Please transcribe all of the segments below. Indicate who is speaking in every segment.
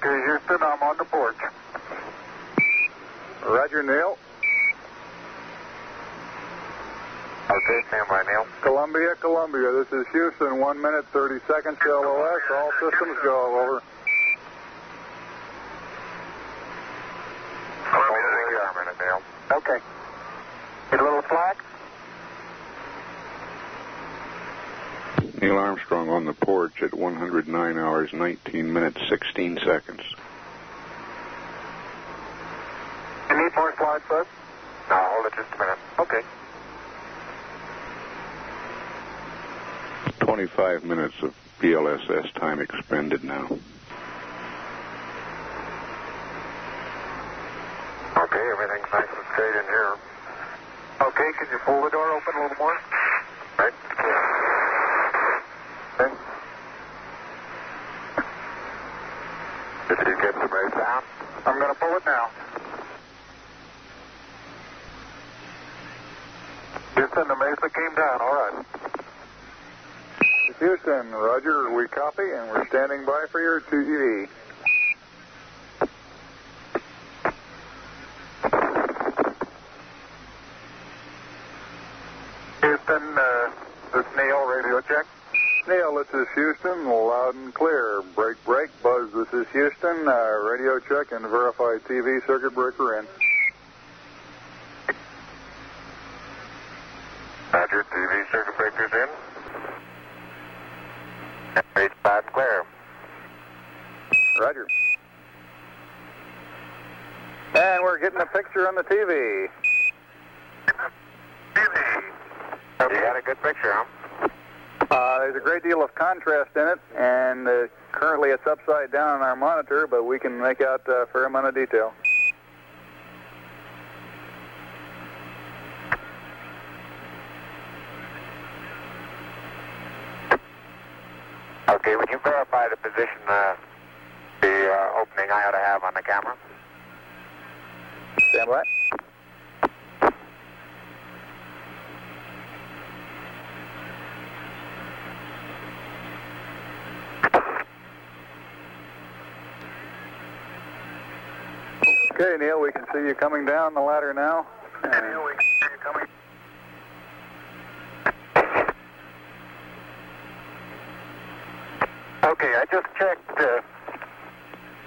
Speaker 1: Okay, Houston, I'm on the porch.
Speaker 2: Roger, Neil.
Speaker 1: Okay, stand by, Neil.
Speaker 2: Columbia, this is Houston, 1 minute, 30 seconds to LOS. All systems go, over.
Speaker 1: Columbia, a minute, Neil. Okay. Get a little slack?
Speaker 3: Neil Armstrong on the porch at 109 hours, 19 minutes, 16 seconds.
Speaker 1: You need more slides, bud? No, hold it just a minute. Okay.
Speaker 3: 25 minutes of PLSS time expended now.
Speaker 1: Okay, everything's nice and straight in here. Okay, can you pull the door open a little more? Right. Okay. Did you get the race down? I'm going to pull it now. Houston, the Mesa came down. All right.
Speaker 2: Houston, Roger, we copy, and we're standing by for your 2EV.
Speaker 1: Houston, this is Neil, radio check.
Speaker 2: Neil, this is Houston, loud and clear. Break, break, Buzz, this is Houston, radio check and verify TV circuit breaker in.
Speaker 1: Roger, TV circuit breaker's in. H5 clear.
Speaker 2: Roger. And we're getting a picture on the TV.
Speaker 1: You got a good picture, huh?
Speaker 2: There's a great deal of contrast in it, and currently it's upside down on our monitor, but we can make out a fair amount of detail.
Speaker 1: Okay, would you verify the position the opening I ought to have on the camera?
Speaker 2: Stand by. Okay, Neil, we can see you coming down the ladder now.
Speaker 1: Neil, we can see you coming. Okay, I just checked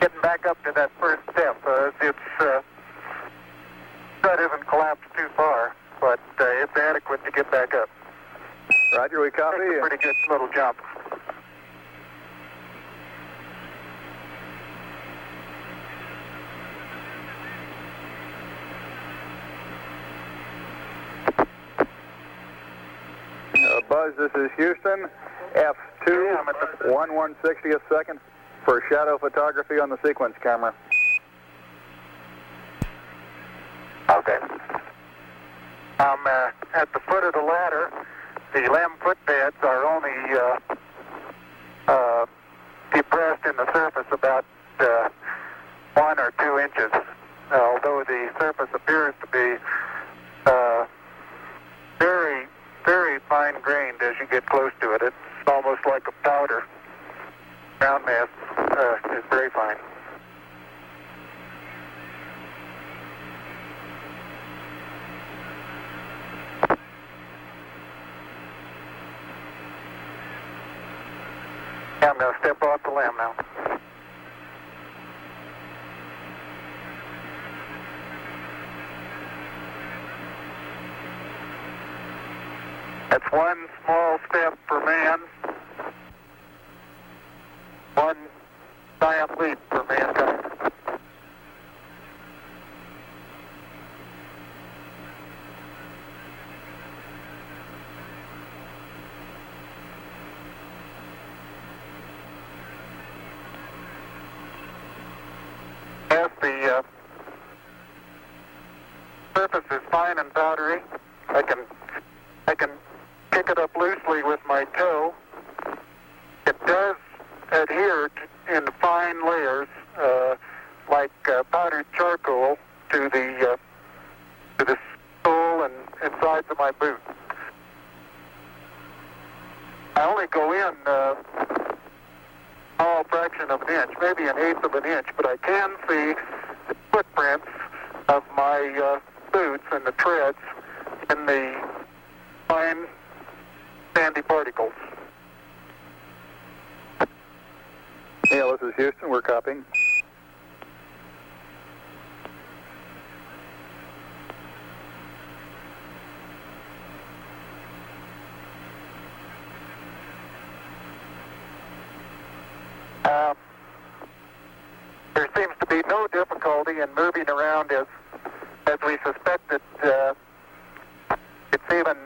Speaker 1: getting back up to that first step. That isn't collapsed too far, but it's adequate to get back up.
Speaker 2: Roger, we copy.
Speaker 1: It's a pretty good little jump.
Speaker 2: Buzz, this is Houston, F2, 1/160th second for shadow photography on the sequence camera.
Speaker 1: Okay. I'm at the foot of the ladder. The LEM footbeds are only depressed in the surface about 1 or 2 inches, although the surface appears to be very, very fine-grained as you get close to it. It's almost like a powder. Ground mass is very fine. I'm going to step off the LEM now. That's one small step for man, one giant leap for mankind. As the surface is fine and powdery, I can pick it up loosely with my toe. It does adhere in fine layers, like powdered charcoal, to the sole and sides of my boot. I only go in small fraction of an inch, maybe an eighth of an inch, but I can see the footprints of my boots and the treads in the fine sandy particles.
Speaker 2: Neil, this is Houston. We're copying.
Speaker 1: There seems to be no difficulty in moving around as we suspected. It's even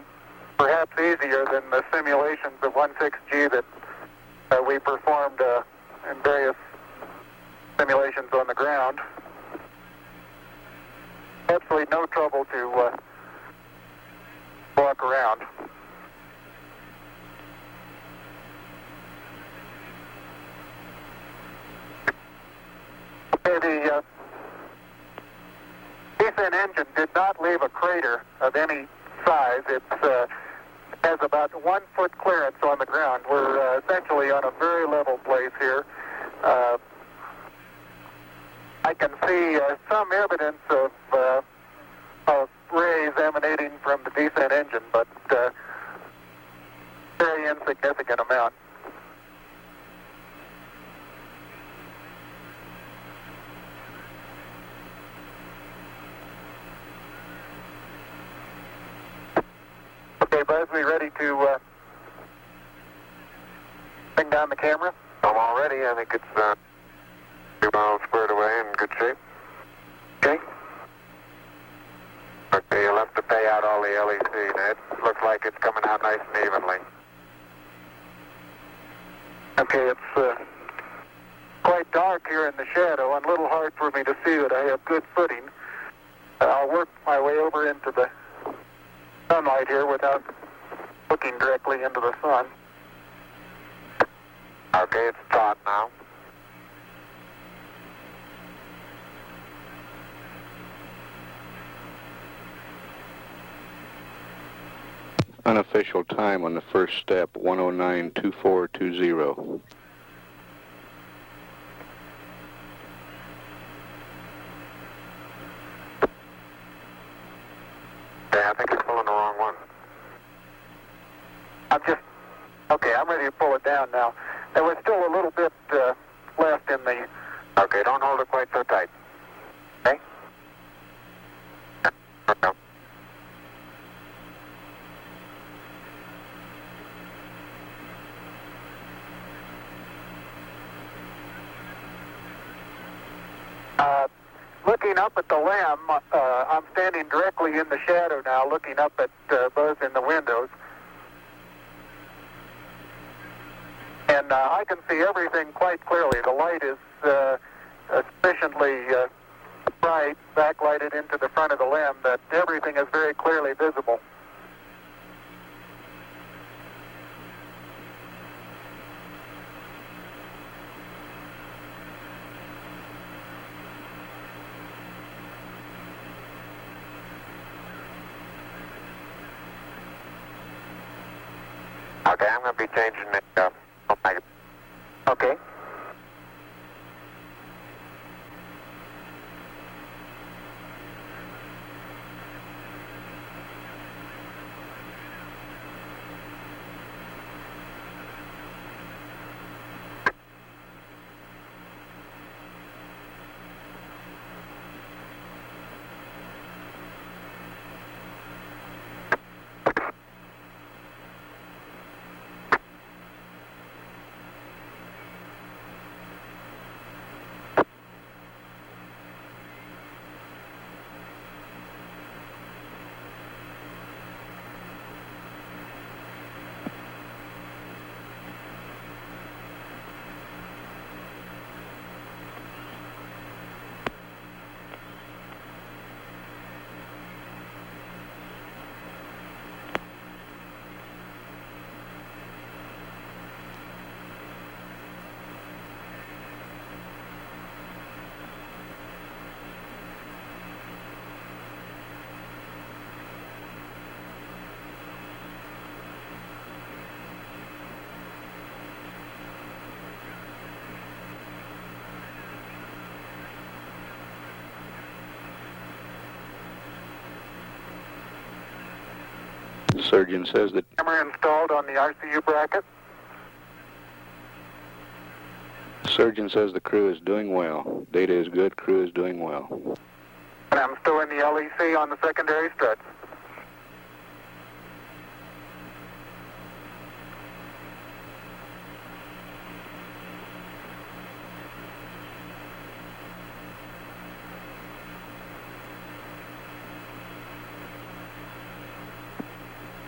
Speaker 1: perhaps easier than the simulations of 16G that we performed in various simulations on the ground. Absolutely no trouble to walk around. The descent engine did not leave a crater of any size. It has about 1 foot clearance on the ground. We're essentially on a very level place here. I can see some evidence of rays emanating from the descent engine, but very insignificant amount. Okay, Buzz, we ready to bring down the camera?
Speaker 4: I'm all ready. I think it's 2 miles squared away in good shape.
Speaker 1: Okay.
Speaker 4: Okay, you'll have to pay out all the LEC. It looks like it's coming out nice and evenly.
Speaker 1: Okay, it's quite dark here in the shadow and a little hard for me to see that I have good footing. I'll work my way over into the sunlight here without looking directly into the sun.
Speaker 4: Okay, it's taut now.
Speaker 3: Unofficial time on the first step, 109.2420.
Speaker 4: Yeah, I think you're pulling the wrong one.
Speaker 1: I'm ready to pull it down now. There was still a little bit left in the...
Speaker 4: Okay, don't hold it quite so tight. Okay? Okay.
Speaker 1: Looking up at the lamb, I'm standing directly in the shadow now, looking up at Buzz in the windows. And I can see everything quite clearly. The light is sufficiently bright, backlighted into the front of the limb, that everything is very clearly visible.
Speaker 4: Okay, I'm going to be changing the...
Speaker 1: Okay.
Speaker 3: Surgeon says that
Speaker 1: Camera installed on the RCU bracket.
Speaker 3: Surgeon says the crew is doing well. Data is good, crew is doing well.
Speaker 1: And I'm still in the LEC on the secondary struts.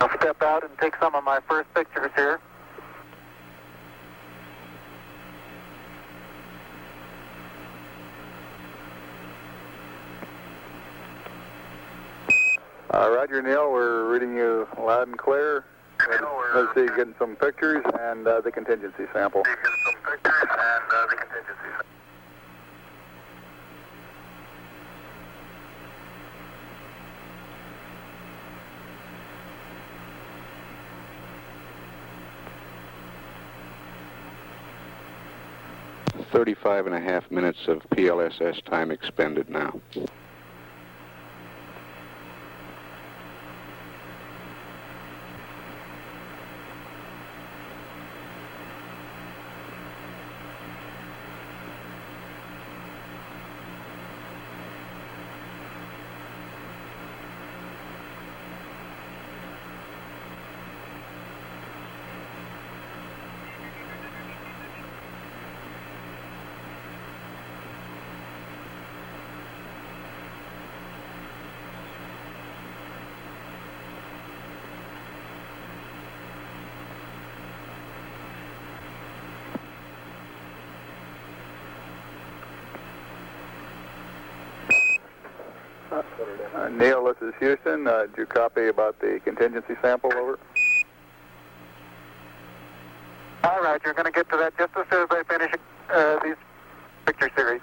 Speaker 1: I'll step out and take some of my first pictures here.
Speaker 2: Roger, Neil, we're reading you loud and clear. Let's see, getting some pictures and the contingency sample.
Speaker 3: .35 and a half minutes of PLSS time expended now.
Speaker 2: Neil, this is Houston. Did you copy about the contingency sample? Over.
Speaker 1: All right, you're going to get to that just as soon as I finish these picture series.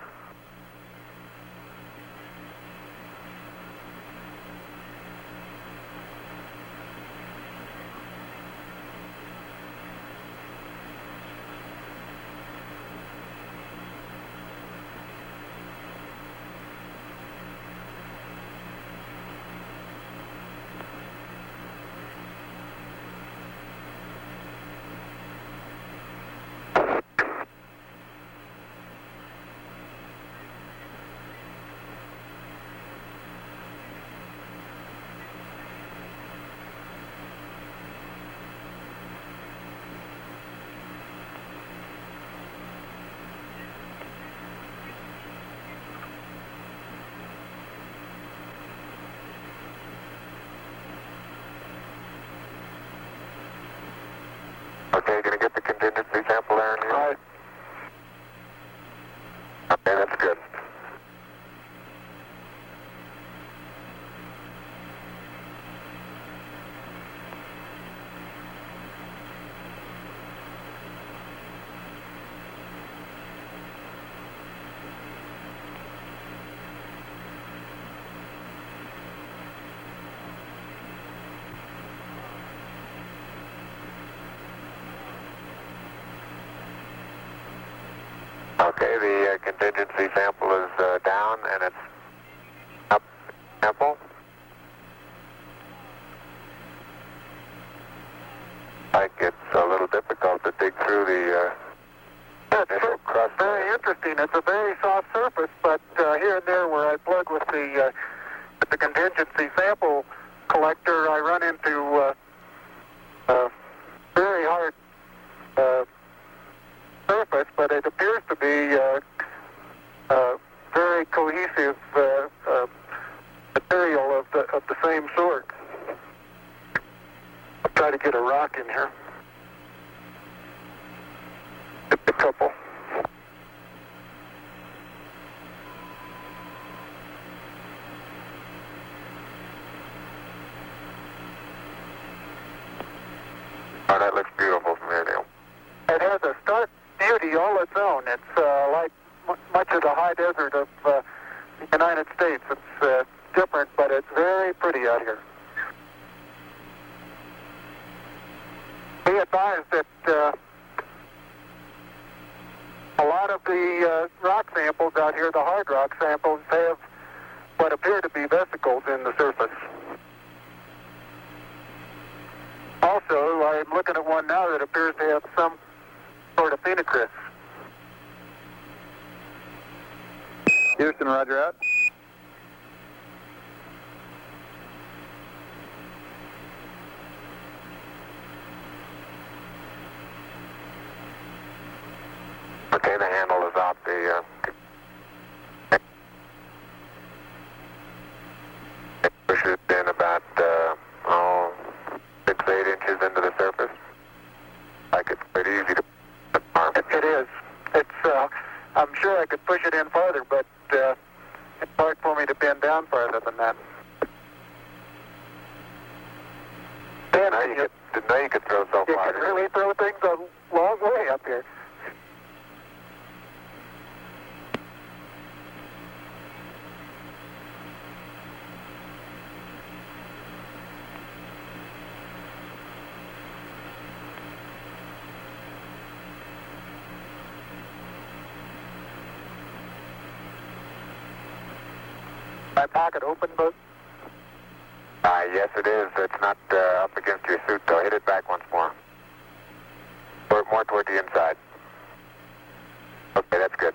Speaker 4: Okay, gonna get the contingency sample there, Neil?
Speaker 1: Right.
Speaker 4: Okay, that's good. Okay, the contingency sample is down and it's up sample. Like it's a little difficult to dig through the initial crust.
Speaker 1: Very interesting. It's a very soft surface, but here and there where I plug with the contingency sample collector, I run into very hard surface, but it appears to be very cohesive material of the same sort. I'll try to get a rock in here. Just a couple.
Speaker 4: Oh, that looks beautiful from here, Neil.
Speaker 1: It has a stark beauty all its own. It's like much of the high desert of the United States. It's different, but it's very pretty out here. Be advised that a lot of the rock samples out here, the hard rock samples, have what appear to be vesicles in the surface. I'm looking at one now that appears to have some sort of phenocryst.
Speaker 2: Houston, roger out.
Speaker 4: Okay, the handle is out. The push it in about 6, 8 inches into the surface. Like it's pretty easy to arm.
Speaker 1: It is. It's. I'm sure I could push it in farther, but it's hard for me to bend down farther than that.
Speaker 4: Didn't know you could throw so
Speaker 1: You
Speaker 4: far.
Speaker 1: can really throw things a long way up here. My pocket open, but
Speaker 4: Yes, it is. It's not up against your suit, though. Hit it back once more. More toward the inside. Okay, that's good.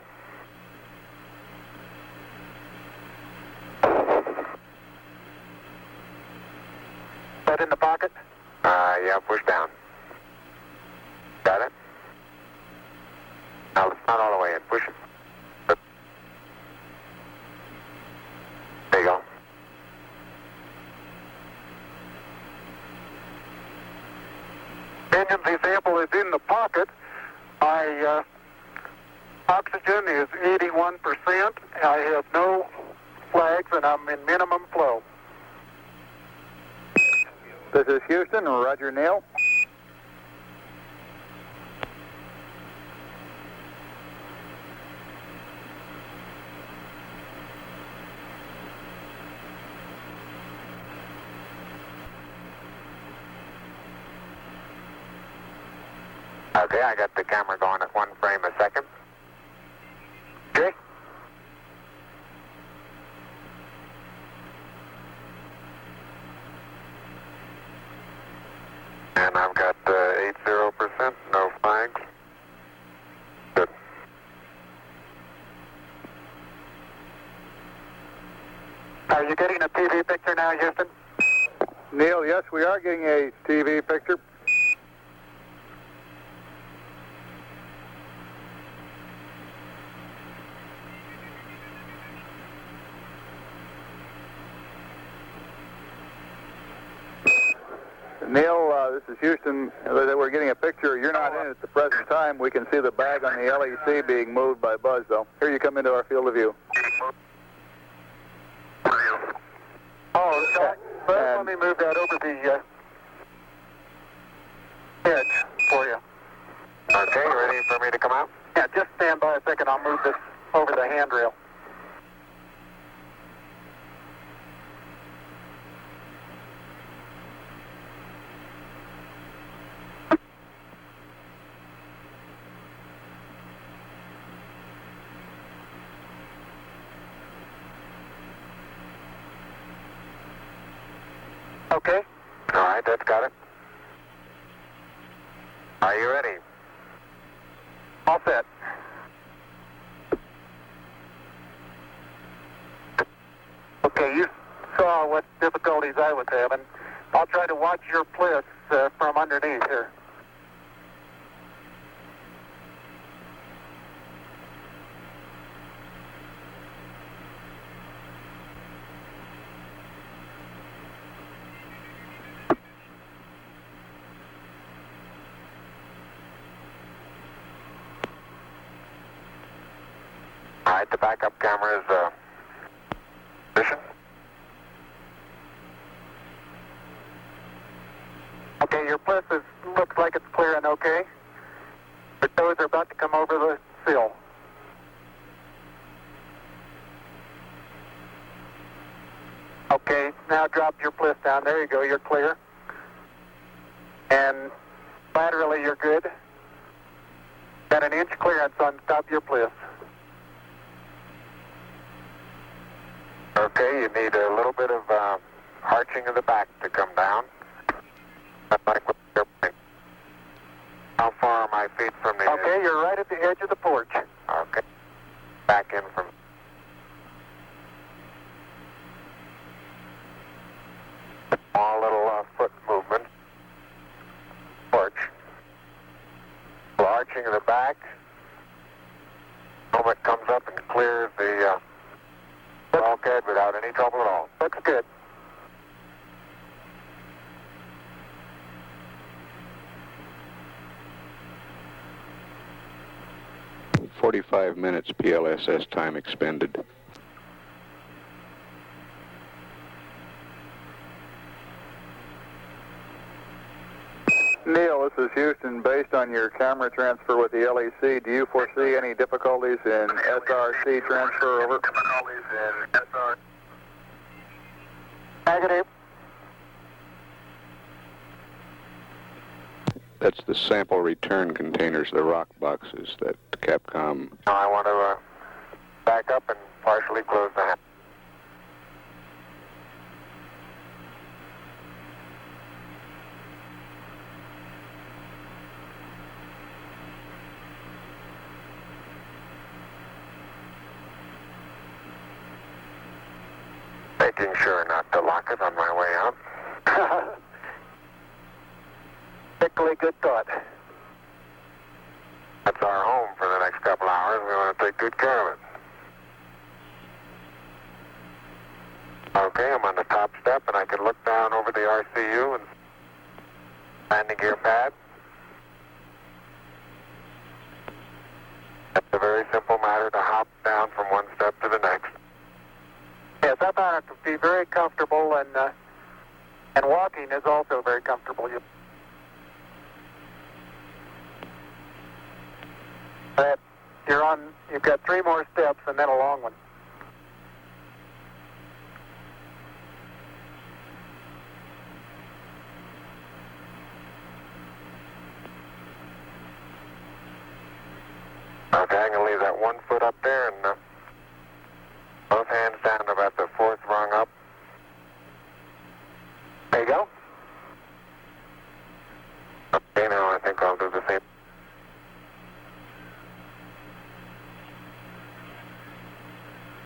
Speaker 1: that in the pocket?
Speaker 4: Yeah, push down. Got it? Now, it's not all the way in. Push it. There you go.
Speaker 1: Engine's sample is in the pocket. My oxygen is 81%. I have no flags, and I'm in minimum flow.
Speaker 2: This is Houston, roger, Neil.
Speaker 4: Okay, I got the camera going at 1 frame a second.
Speaker 1: Okay.
Speaker 4: And I've got 80%, no flags. Good.
Speaker 1: Are you getting a TV picture now, Houston?
Speaker 2: Neil, yes, we are getting a TV picture. Neil, this is Houston. We're getting a picture. You're not in at the present time. We can see the bag on the LEC being moved by Buzz, though. Here you come into our field of view.
Speaker 1: Oh, so let me move that over the edge for you.
Speaker 4: Okay, ready for me to come out?
Speaker 1: Yeah, just stand by a second. I'll move this over the handrail. Okay.
Speaker 4: All right, that's got it. Are you ready?
Speaker 1: All set. Okay, you saw what difficulties I was having. I'll try to watch your bliss from underneath here.
Speaker 4: All right, the backup camera is position.
Speaker 1: Okay, your bliss looks like it's clear and okay. The toes are about to come over the sill. Okay, now drop your bliss down. There you go, you're clear. And laterally you're good. Got an inch clearance on top of your bliss.
Speaker 4: Okay, you need a little bit of arching of the back to come down. Like with the airplane. How far are my feet from the
Speaker 1: Okay,
Speaker 4: edge?
Speaker 1: you're right at the edge of the porch.
Speaker 4: Okay. Back in from... Small little foot movement. Porch. Arching of the back. Moment comes up and clears the bulkhead without any trouble at all.
Speaker 1: Looks good.
Speaker 3: .45 minutes PLSS time expended.
Speaker 2: Neil, this is Houston. Based on your camera transfer with the LEC, do you foresee any difficulties in SRC transfer? Over. Difficulties in SRC.
Speaker 1: Negative.
Speaker 3: That's the sample return containers, the rock boxes that Capcom...
Speaker 4: Now I want to back up and partially close the hatch. Making sure not to lock it on my way out.
Speaker 1: Particularly good thought.
Speaker 4: That's our home for the next couple hours. We want to take good care of it. Okay, I'm on the top step and I can look down over the RCU and landing gear pad. It's a very simple matter to hop down from one step to the next.
Speaker 1: Yes, I found it to be very comfortable, and walking is also very comfortable. You've got 3 more steps and then a long one.
Speaker 4: Okay, I'm going to leave that 1 foot up there and both hands down to about the 4th rung up.
Speaker 1: There you go.
Speaker 4: Okay, now I think I'll do the same.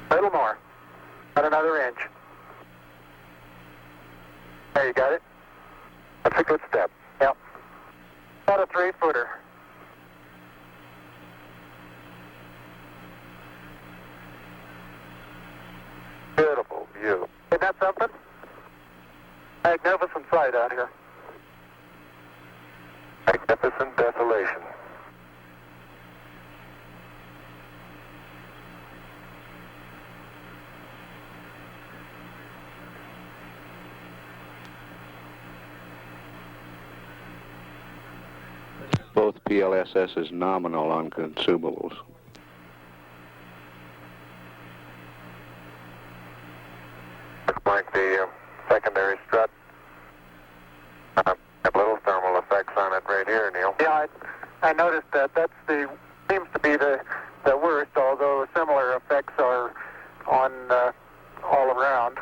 Speaker 1: A little more. About another inch. There, you got it?
Speaker 4: That's a good step.
Speaker 1: Yep. About a 3-footer.
Speaker 4: Beautiful view.
Speaker 1: Isn't that something? Magnificent sight out here.
Speaker 4: Magnificent desolation.
Speaker 3: Both PLSS is nominal on consumables.
Speaker 4: Looks like the secondary strut have little thermal effects on it right here, Neil.
Speaker 1: Yeah, I noticed that. Seems to be the worst, although similar effects are on all around.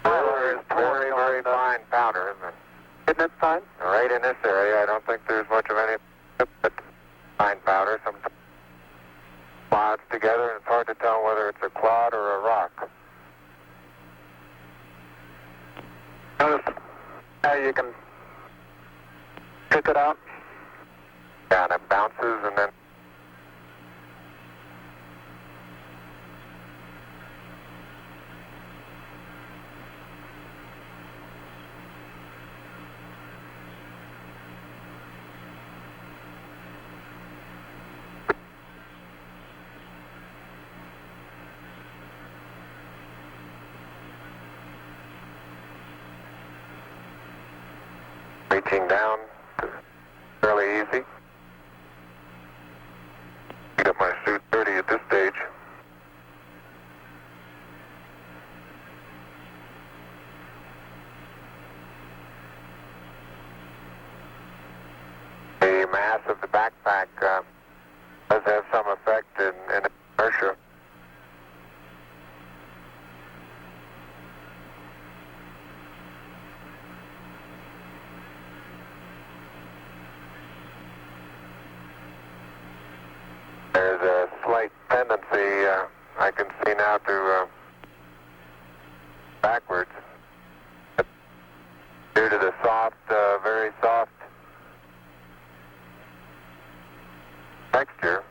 Speaker 4: It's very, very fine powder, isn't it?
Speaker 1: Isn't it fine?
Speaker 4: Right in this area, I don't think there's much of any but fine powder. Some clouds together, and it's hard to tell whether it's a clod or a rock.
Speaker 1: Notice how you can pick it out.
Speaker 4: Yeah, and it bounces and then... Reaching down, fairly easy. Get my suit dirty at this stage. The mass of the backpack does have some effect in inertia. I can see now to backwards. Due to the soft, very soft texture.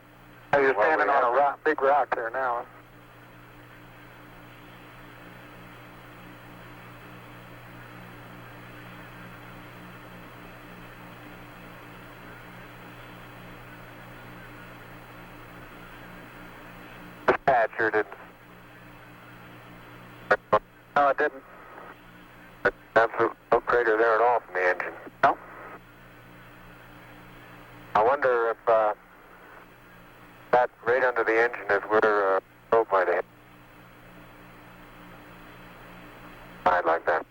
Speaker 1: Oh, you're standing on a rock, big rock there now.
Speaker 4: This patch here didn't.
Speaker 1: No, it didn't.
Speaker 4: Absolute no crater there at all from the engine.
Speaker 1: No.
Speaker 4: I wonder if that right under the engine is where probe might have hit. I'd like that.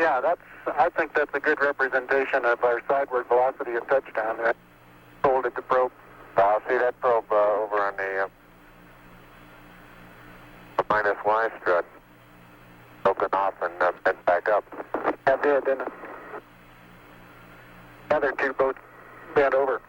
Speaker 1: Yeah, I think that's a good representation of our sideward velocity at touchdown there. Hold it to probe.
Speaker 4: I'll see that probe over on the minus Y strut. Broken off and bent back up.
Speaker 1: That did, didn't it? The other two boats bent over.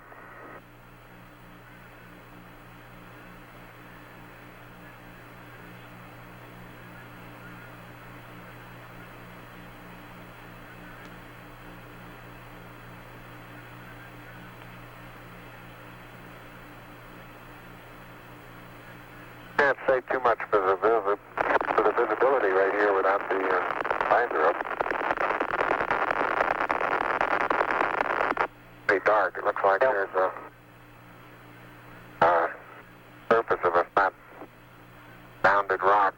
Speaker 4: Can't say too much for the visibility right here without the visor up. Pretty dark. It looks like there's a surface of a flat, rounded rock.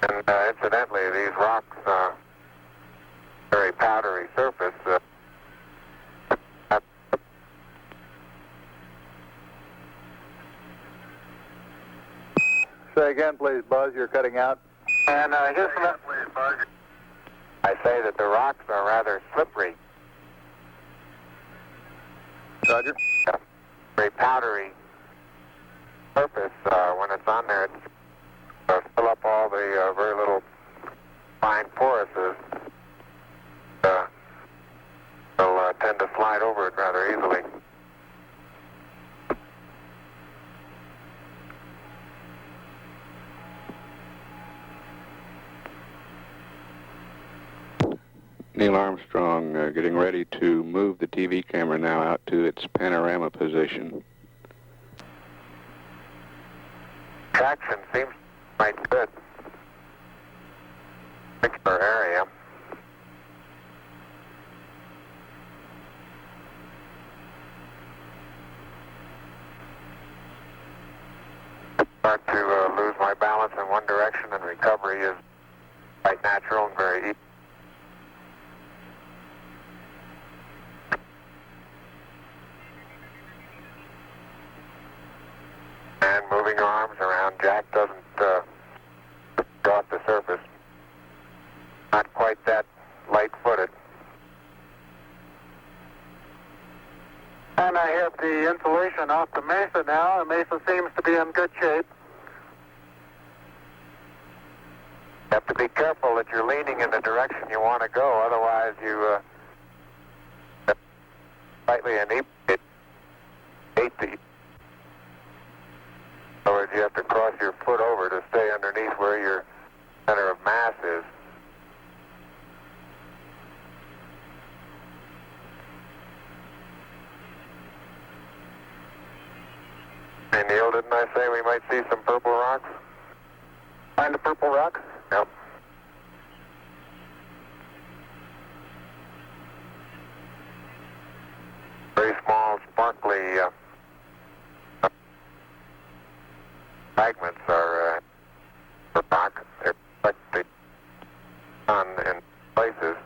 Speaker 4: And incidentally, these rocks, very powdery surface.
Speaker 2: Say again, please, Buzz. You're cutting out.
Speaker 1: And here's some...
Speaker 4: I say that the rocks are rather slippery.
Speaker 2: Roger.
Speaker 4: Very powdery surface. When it's on there, it's fill up all the very little fine poruses. They'll tend to slide over it rather easily.
Speaker 3: Neil Armstrong getting ready to move the TV camera now out to its panorama position.
Speaker 4: Traction seems quite good. Particular area. Start to lose my balance in one direction, and recovery is quite natural and very easy. And moving arms around, Jack doesn't go off the surface. Not quite that light-footed.
Speaker 1: And I have the insulation off the Mesa now. The Mesa seems to be in good shape.
Speaker 4: You have to be careful that you're leaning in the direction you want to go, otherwise you slightly inebriate the. In other words, you have to cross your foot over to stay underneath where your center of mass is. Hey Neil, didn't I say we might see some purple rocks?
Speaker 1: Find the purple rock?
Speaker 4: Yep. Very small, sparkly fragments are rock. They reflect the sun in places.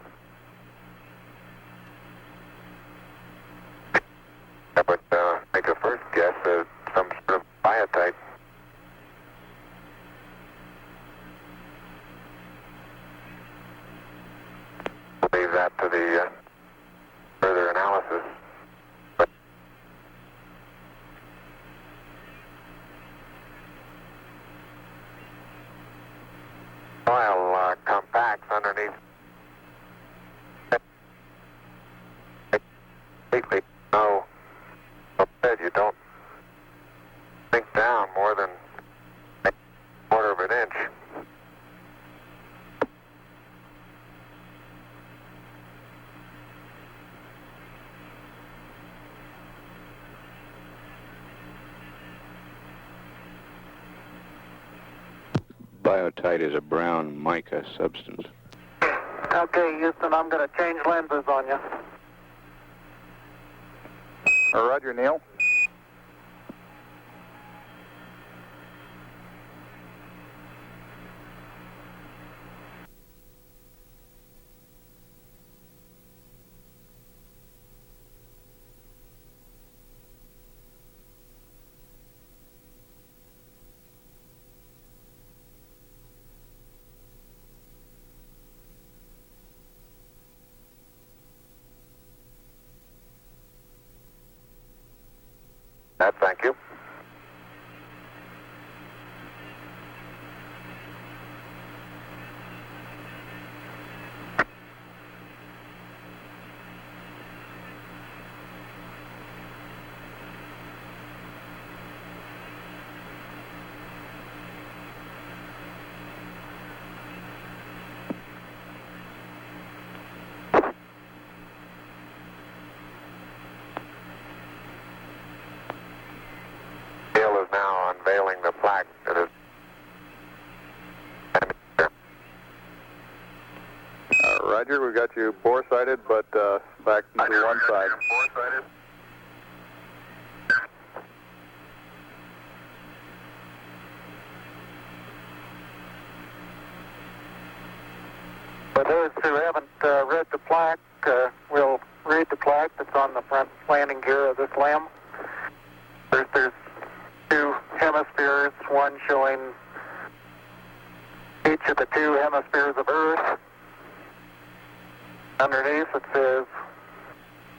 Speaker 4: I would make a first guess at some sort of biotite. Leave that to the further analysis. But soil compacts underneath completely no bed. You don't sink down more than a quarter of an inch.
Speaker 3: Biotite is a brown mica substance.
Speaker 1: Okay, Houston, I'm going to change lenses on you.
Speaker 2: Roger, Neil.
Speaker 4: Thank you. Neil is now unveiling the plaque that is.
Speaker 2: Roger, we got you bore-sighted, but back to one side.
Speaker 4: Bore-sighted.
Speaker 1: For those who haven't read the plaque, we'll read the plaque that's on the front landing gear of this LEM. There's two hemispheres, one showing each of the two hemispheres of Earth. Underneath it says,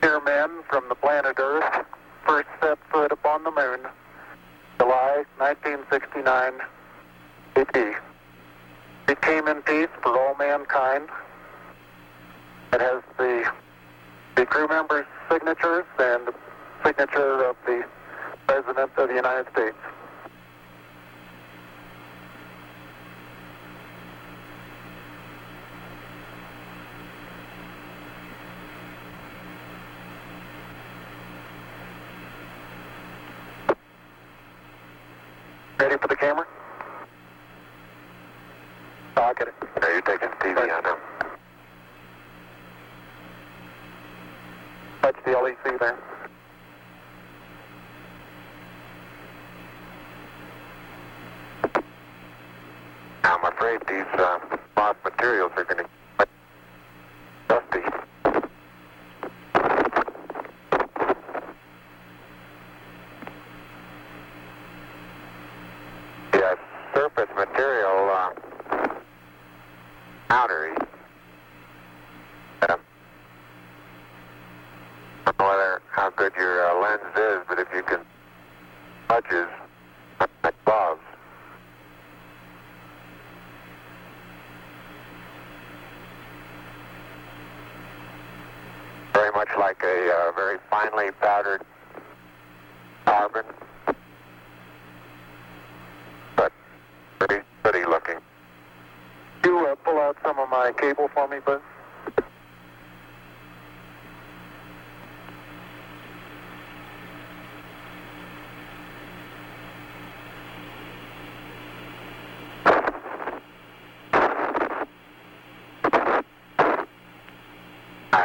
Speaker 1: "Dear men from the planet Earth, first set foot upon the moon, July 1969 AD. It came in peace for all mankind." It has the crew members' signatures and the signature of the President of the United States. Ready for the camera? I'll get it.
Speaker 4: Are you taking TV on now?
Speaker 1: Touch the LEC there.
Speaker 4: I'm afraid these cloth materials are going to get dusty. The surface material, powdery. I don't know how good your lens is, but if you can smudges like gloves. Very much like a very finely powdered carbon, but pretty pretty looking.
Speaker 1: You pull out some of my cable for me, Buzz?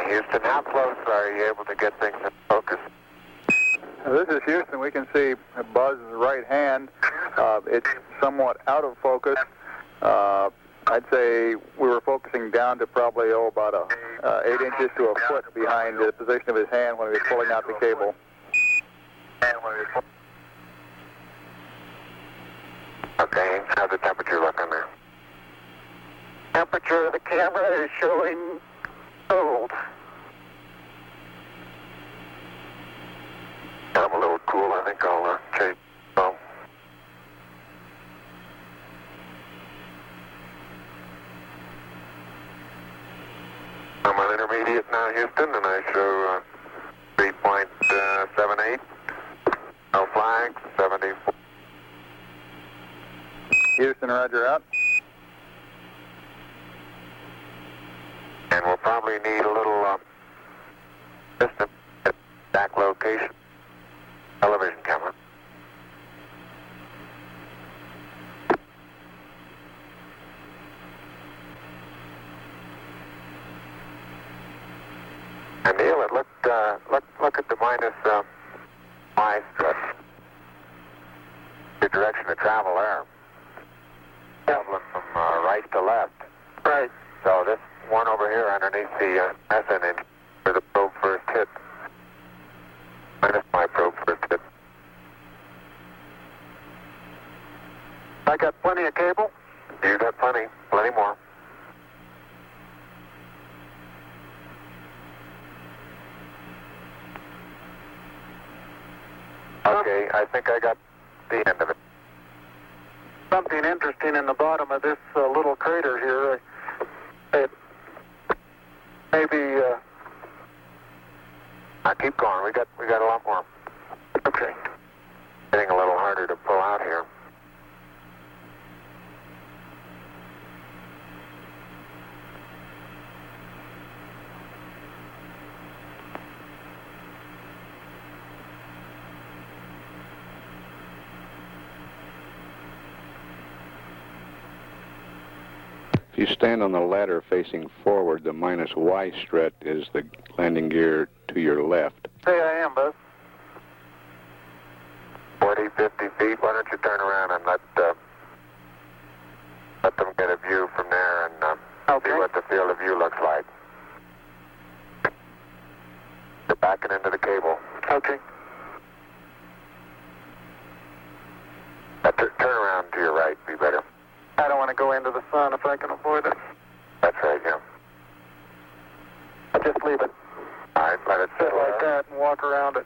Speaker 4: Houston, how close are you able to get things in focus?
Speaker 2: This is Houston. We can see Buzz's right hand. It's somewhat out of focus. I'd say we were focusing down to probably, about 8 inches to a foot behind the position of his hand when he was pulling out the cable.
Speaker 4: Okay, how's the temperature look on there?
Speaker 1: Temperature of the camera is showing cold.
Speaker 4: I'm a little cool. I think I'll change. I'm on intermediate now, Houston, and I show 3 70.78. No flags, 74.
Speaker 2: Houston, roger, out.
Speaker 4: And we'll probably need a little distance at back location television camera. And Neil, it look at the minus Y stress. The direction of travel there. Traveling from right to left.
Speaker 1: Right.
Speaker 4: So this one over here underneath the SN engine where the probe first hit. Minus my probe first hit.
Speaker 1: I got plenty of cable.
Speaker 4: You got plenty more. Okay, I think I got the end of it.
Speaker 1: Something interesting in the bottom of this little crater here. It maybe.
Speaker 4: Keep going. We got a lot more.
Speaker 1: Okay.
Speaker 4: Getting a little harder to pull out here.
Speaker 3: If you stand on the ladder facing forward, the minus Y strut is the landing gear to your left.
Speaker 1: Hey, I am, Buzz.
Speaker 4: 40, 50 feet. Why don't you turn around and let them get a view from there and
Speaker 1: Okay.
Speaker 4: see what the field of view looks like. You're backing into the cable.
Speaker 1: Okay.
Speaker 4: Turn around to your right, be better.
Speaker 1: I don't want to go into the sun if I can avoid it.
Speaker 4: That's right, yeah.
Speaker 1: I'll just leave it.
Speaker 4: All right, let it
Speaker 1: Sit
Speaker 4: sit
Speaker 1: like that and walk around it.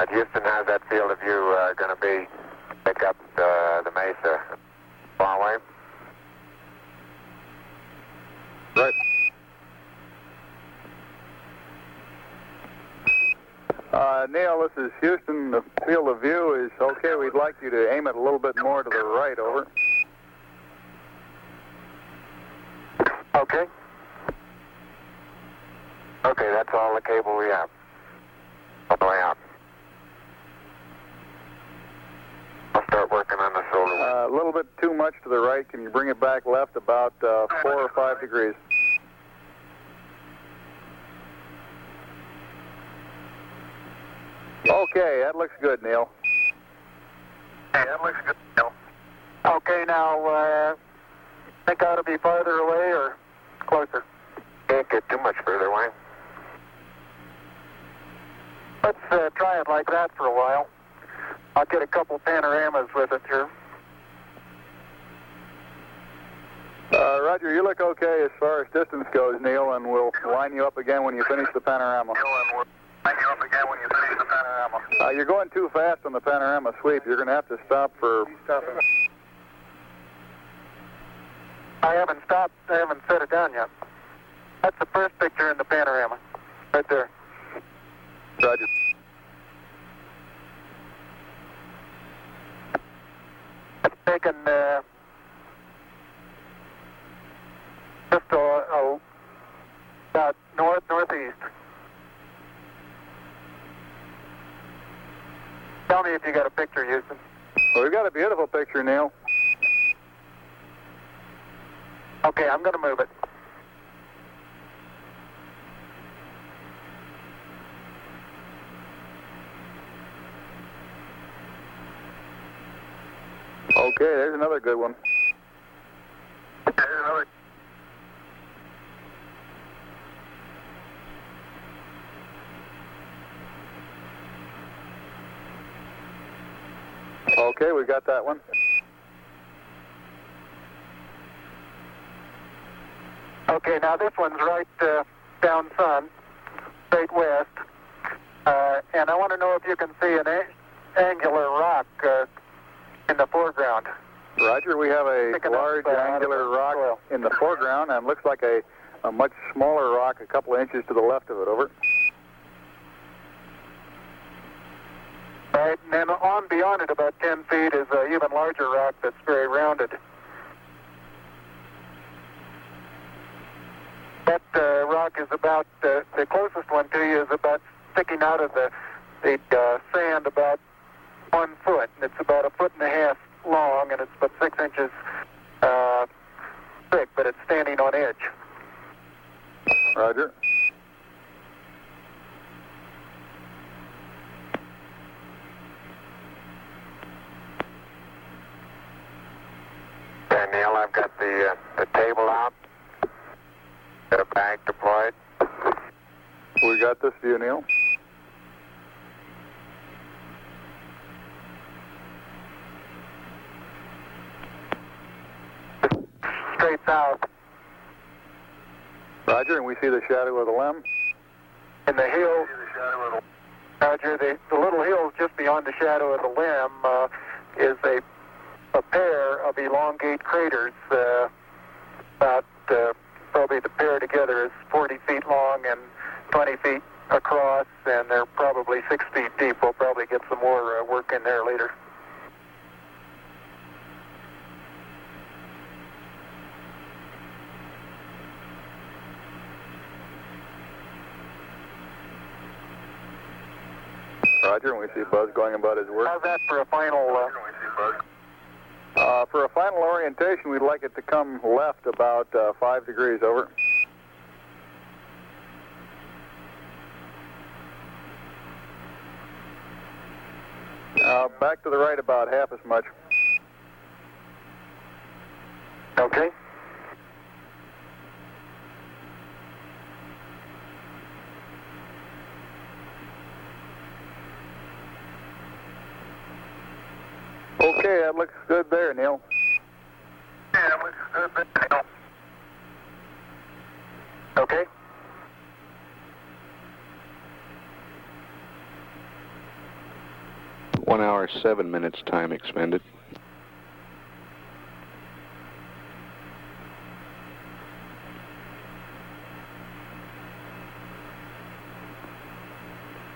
Speaker 4: Houston, how's that field of view going to be? Pick up the mesa far away?
Speaker 2: Right. Neil, this is Houston. The field of view is okay. We'd like you to aim it a little bit more to the right, over.
Speaker 1: Okay.
Speaker 4: Okay, that's all the cable we have. All the way out. I'll start working on the solar wing.
Speaker 2: A little bit too much to the right. Can you bring it back left about 4 or 5 degrees? Okay, that looks good, Neil.
Speaker 4: Hey, that looks good, Neil.
Speaker 1: Okay, now, think I ought to be farther away or closer?
Speaker 4: Can't get too much further away.
Speaker 1: Let's try it like that for a while. I'll get a couple panoramas with it here.
Speaker 2: Roger, you look okay as far as distance goes, Neil, and we'll line you up again when you finish the panorama. You're going too fast on the panorama sweep. You're going to have to stop for...
Speaker 1: I haven't stopped. I haven't set it down yet. That's the first picture in the panorama. Right there.
Speaker 2: Roger.
Speaker 1: It's taken just about northeast. Tell me if you got a picture, Houston.
Speaker 2: Well, we've got a beautiful picture, Neil.
Speaker 1: Okay, I'm going to move it.
Speaker 2: Okay, there's another good one. Okay, we got that one.
Speaker 1: Okay, now this one's right down sun, straight west. And I want to know if you can see an angular rock in the foreground.
Speaker 2: Roger, we have a large angular rock in the foreground, and looks like a a much smaller rock a couple of inches to the left of it. Over.
Speaker 1: Right, and then on beyond it about 10 feet is an even larger rock that's very rounded. That rock is about, the closest one to you is about sticking out of the sand about 1 foot. And it's about 1.5 feet long, and it's about 6 inches thick, but it's standing on edge.
Speaker 2: Roger.
Speaker 4: Okay, Neil, I've got the table out. Got a bag deployed.
Speaker 2: We got this view, Neil.
Speaker 1: Straight south.
Speaker 2: Roger, and we see the shadow of the limb.
Speaker 1: And the hill, Roger, the little hill just beyond the shadow of the limb is a pair of elongate craters. About probably the pair together is 40 feet long and 20 feet across, and they're probably 6 feet deep. We'll probably get some more work in there later.
Speaker 2: Roger, and we see Buzz going about his work.
Speaker 1: How's that for a final?
Speaker 2: For a final orientation, we'd like it to come left about 5 degrees. Over. Back to the right about half as much.
Speaker 1: Okay.
Speaker 2: Okay, that looks good there, Neil.
Speaker 1: Yeah, that looks good there. Okay.
Speaker 3: One hour, 7 minutes time expended.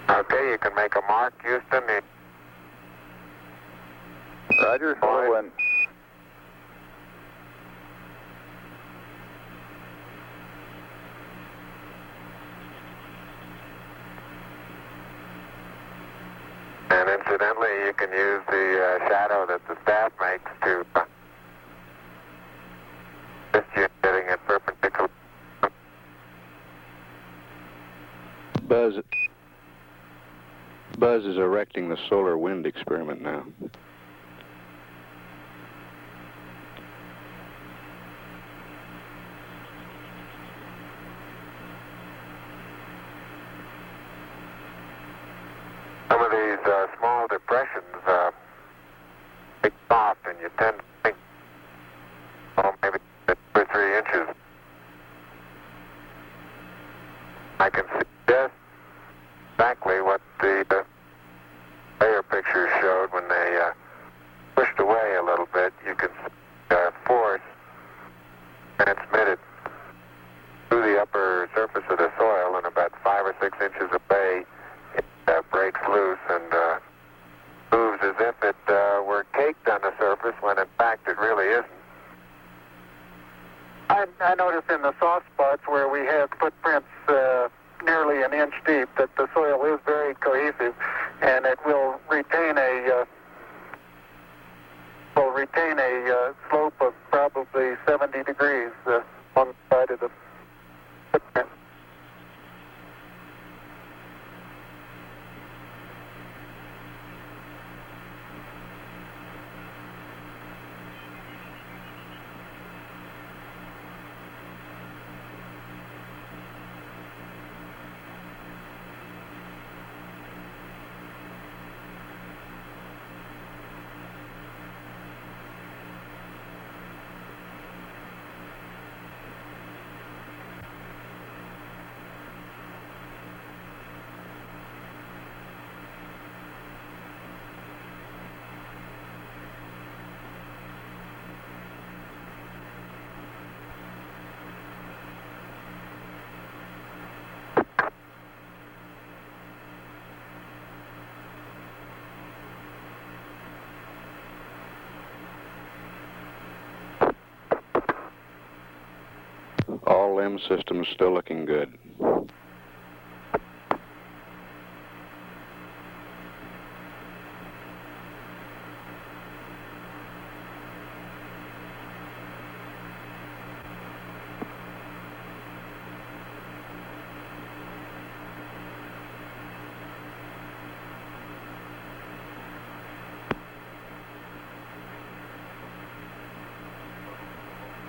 Speaker 4: Okay, you can make a mark, Houston.
Speaker 2: Roger, slow in.
Speaker 4: And incidentally, you can use the shadow that the staff makes to assist you in getting it perpendicular.
Speaker 3: Buzz is erecting the solar wind experiment now.
Speaker 4: Some of these small depressions big soft, and you tend to think, oh, maybe 2 or 3 inches. I can see just exactly what the layer pictures showed when they pushed away a little bit. You can see force transmitted through the upper surface of the soil, and about 5 or 6 inches away, it breaks loose and moves as if it were caked on the surface, when in fact it really isn't.
Speaker 1: I noticed in the soft spots where we have footprints nearly an inch deep that the soil is very cohesive, and it will retain a slope of probably 70 degrees on the side of the footprint.
Speaker 3: all LEM systems still looking good.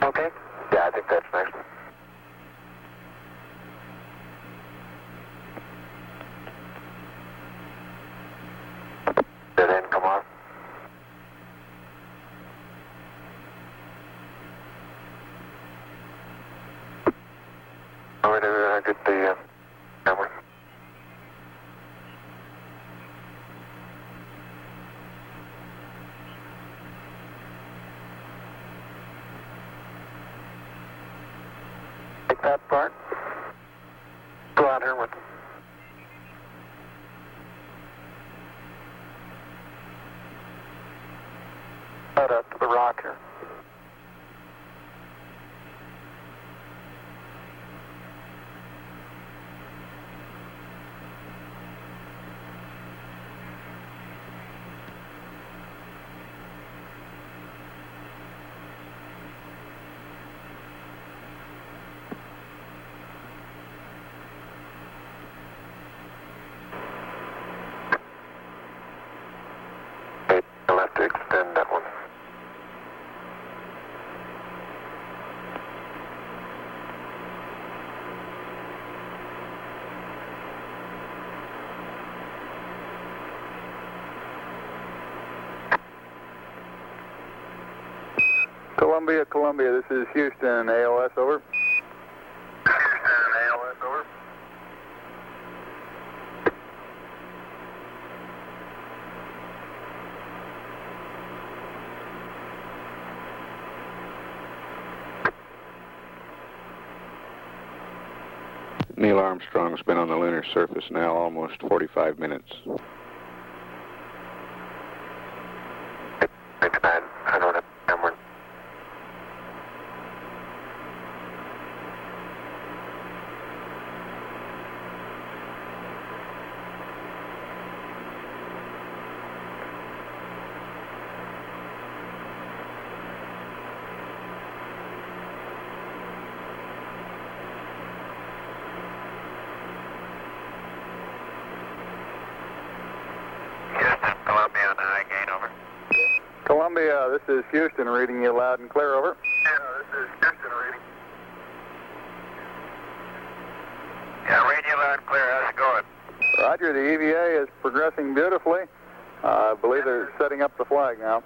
Speaker 4: Okay? Yeah, I think that's next. Did end come off? Where did I get the camera? Take that part. Go out here with them. Head up to the rock here. Okay, you'll have to extend that one.
Speaker 2: Columbia, Columbia, this is Houston, AOS, over. Houston, AOS, over.
Speaker 3: Neil Armstrong's been on the lunar surface now almost 45 minutes.
Speaker 4: I don't have camera. Houston, Columbia on the high gain, over.
Speaker 2: Columbia, this is Houston, reading you loud and clear, over.
Speaker 4: Yeah, this is Houston reading. Yeah, radio loud and clear. How's it going?
Speaker 2: Roger, the EVA is progressing beautifully. I believe they're setting up the flag now.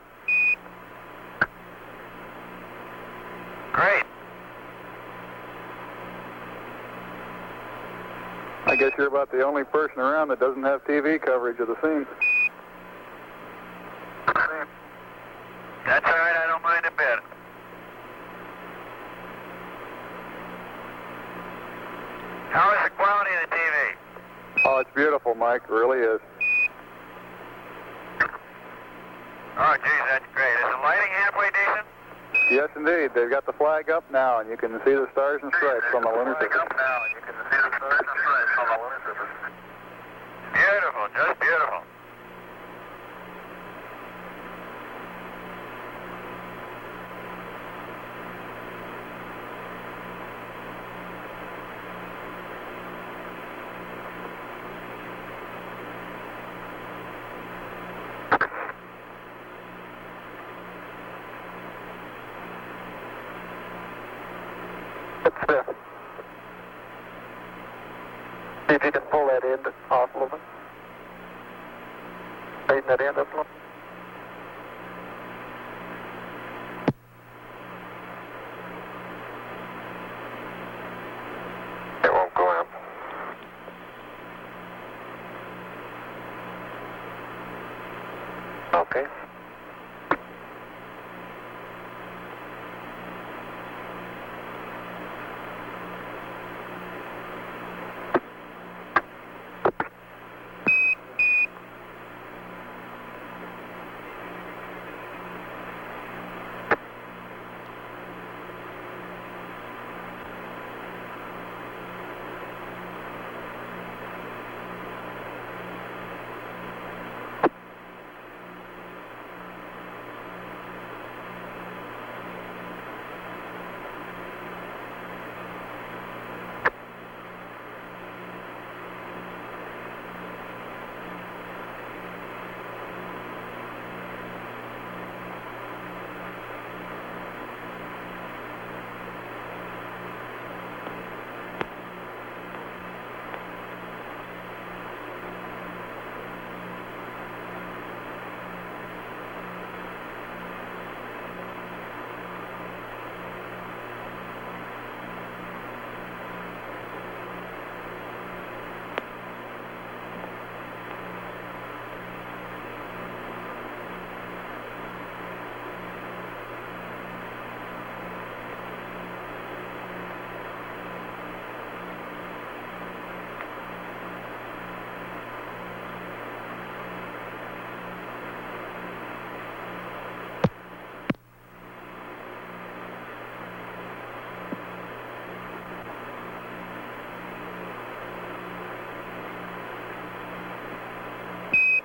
Speaker 4: Great.
Speaker 2: I guess you're about the only person around that doesn't have TV coverage of the scene.
Speaker 4: That's all right. I don't mind a bit. How is the quality of the TV?
Speaker 2: Oh, it's beautiful, Mike. It really is.
Speaker 4: Oh, geez, that's great. Is the lighting halfway decent?
Speaker 2: Yes, indeed. They've got the flag up now, and you can see the stars and stripes on the lunar surface.
Speaker 4: Beautiful, just beautiful.
Speaker 1: It's see if you can pull that end off a little bit. Straighten that end up a little.
Speaker 4: It won't go up. Okay.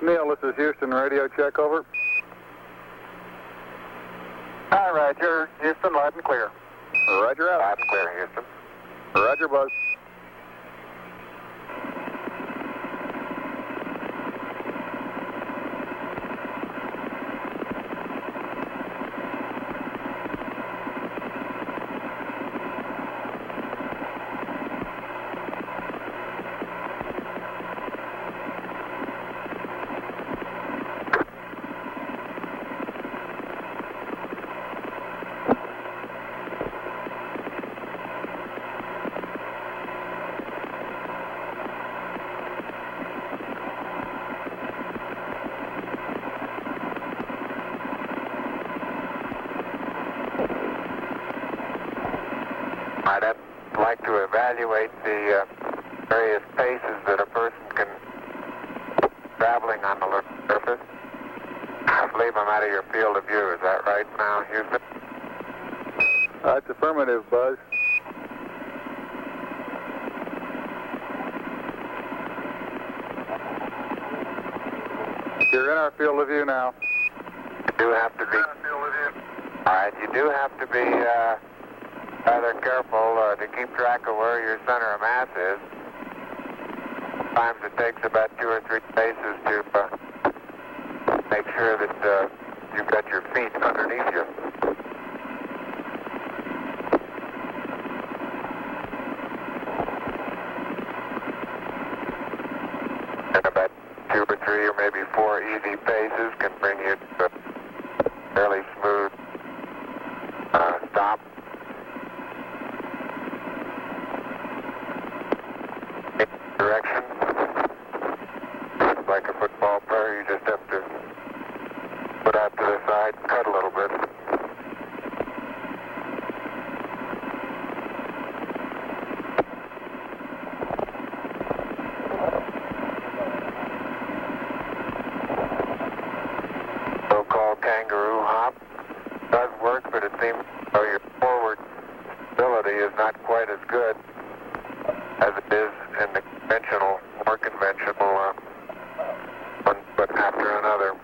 Speaker 2: Neil, this is Houston, radio check, over.
Speaker 1: All right, you're Houston, loud and clear.
Speaker 2: Roger out.
Speaker 4: Loud and clear, Houston.
Speaker 2: Roger, Buzz.
Speaker 4: I'd like to evaluate the various paces that a person can traveling on the surface. I believe I'm out of your field of view. Is that right now, Houston?
Speaker 2: That's affirmative, Buzz. You're in our field of view now.
Speaker 4: You do have to be. All right, you do have to be rather careful to keep track of where your center of mass is. Sometimes it takes about 2 or 3 paces to make sure that you've got your feet underneath you. And about 2 or 3 or maybe 4 easy paces can bring you to a fairly smooth stop. Direction. Like a football player, you just have to put out to the side and cut a little bit. So-called kangaroo hop does work, but it seems though your forward ability is not quite as good as it is in the conventional, more conventional one foot after another.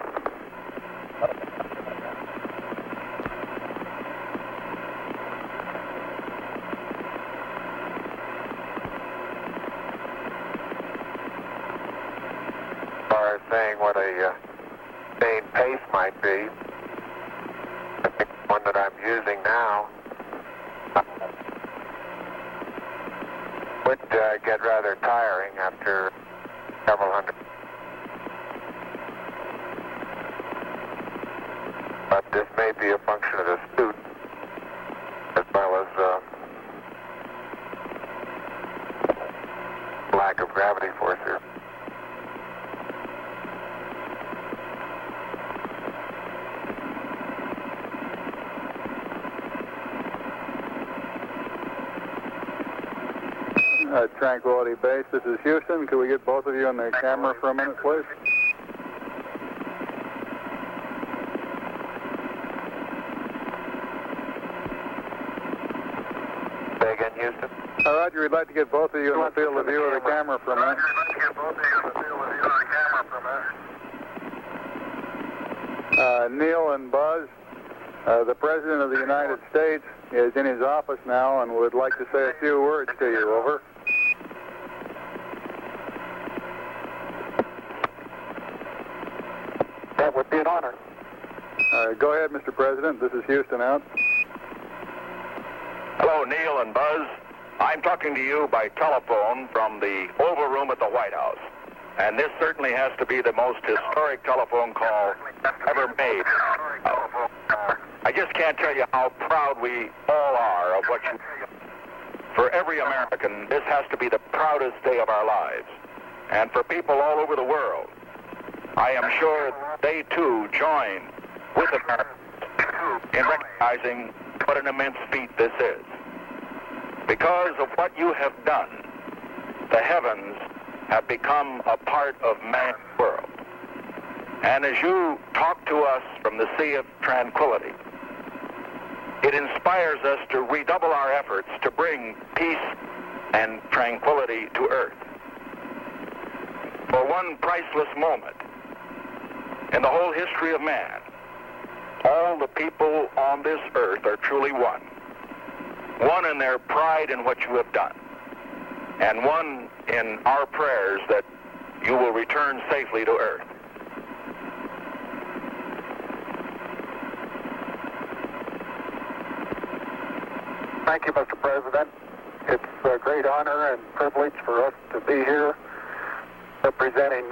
Speaker 4: As far as saying what a sane pace might be, I think the one that I'm using now would get rather tiring after several hundred. But this may be a function of the suit as well as lack of gravity force here.
Speaker 2: Tranquility Base, this is Houston. Could we get both of you on the camera for a minute, please?
Speaker 4: Say again, Houston?
Speaker 2: Roger, we'd like to get both of you in the field of view of the camera for a minute. Neil and Buzz, the President of the United States is in his office now and would like to say a few words to you, over.
Speaker 1: That would be an honor.
Speaker 2: Go ahead, Mr. President. This is Houston out.
Speaker 5: Hello, Neil and Buzz. I'm talking to you by telephone from the Oval Room at the White House. And this certainly has to be the most historic telephone call ever made. I just can't tell you how proud we all are of what you do. For every American, this has to be the proudest day of our lives. And for people all over the world, I am sure they too join with Americans in recognizing what an immense feat this is. Because of what you have done, the heavens have become a part of man's world. And as you talk to us from the Sea of Tranquility, it inspires us to redouble our efforts to bring peace and tranquility to Earth. For one priceless moment, in the whole history of man, all the people on this earth are truly one. One in their pride in what you have done, and one in our prayers that you will return safely to earth.
Speaker 1: Thank you, Mr. President. It's a great honor and privilege for us to be here representing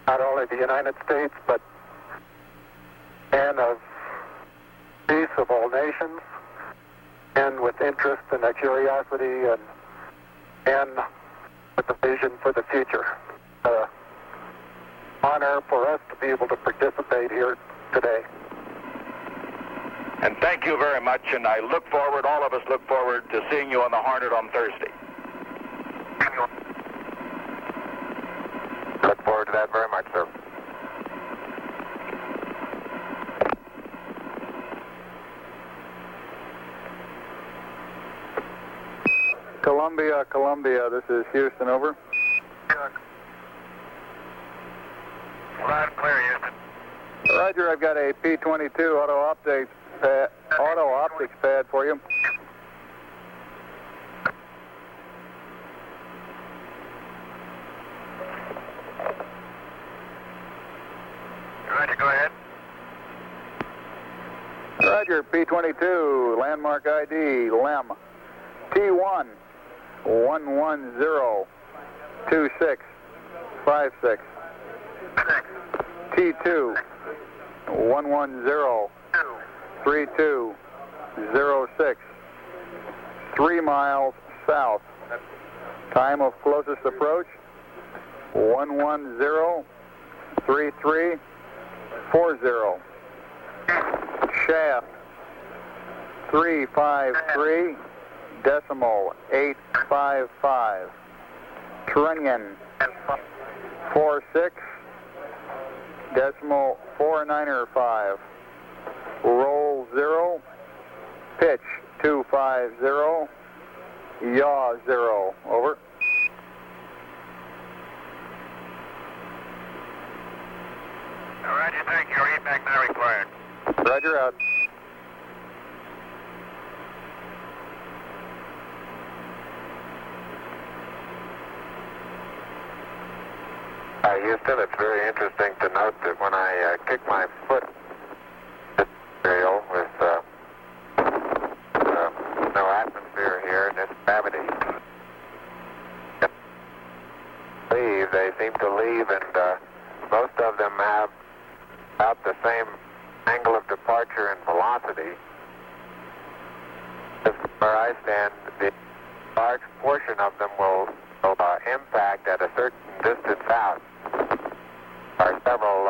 Speaker 1: not only the United States, but men of peace of all nations, and with interest and a curiosity and with a vision for the future. Honor for us to be able to participate here today.
Speaker 5: And thank you very much, and I look forward, all of us look forward to seeing you on the Hornet on Thursday.
Speaker 4: Look forward to that very much, sir.
Speaker 2: Columbia, Columbia, this is Houston, over.
Speaker 4: Loud and clear, Houston.
Speaker 2: Roger, I've got a P-22 auto optics pad for you.
Speaker 4: Roger, go ahead.
Speaker 2: Roger, P-22, landmark ID, LEM, T1, 1102656, T2, 1103206, 3 miles south. Time of closest approach, 1103340. Shaft, 353.855. Trunnion, 46.495. Roll 0. Pitch 250. Yaw 0. Over.
Speaker 4: Roger, thank you. Read back now required.
Speaker 2: Roger, out.
Speaker 4: Houston, it's very interesting to note that when I kick my foot this material with no atmosphere here and this gravity, they seem to leave, and most of them have about the same angle of departure and velocity. As where I stand, the large portion of them will impact at a certain distance out. There are several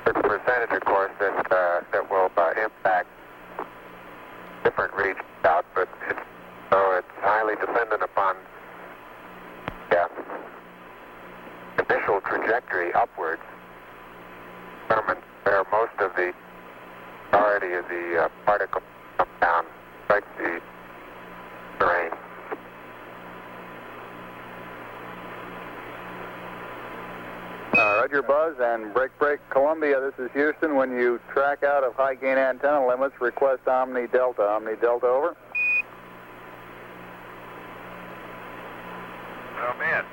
Speaker 4: certain percentage, of course, that will impact different regions out, but it's highly dependent upon initial trajectory upwards. Determines where most of the priority of the particle come down, like the terrain.
Speaker 2: Roger, Buzz, and break, Columbia, this is Houston. When you track out of high gain antenna limits, request Omni Delta, over.
Speaker 4: Oh, man.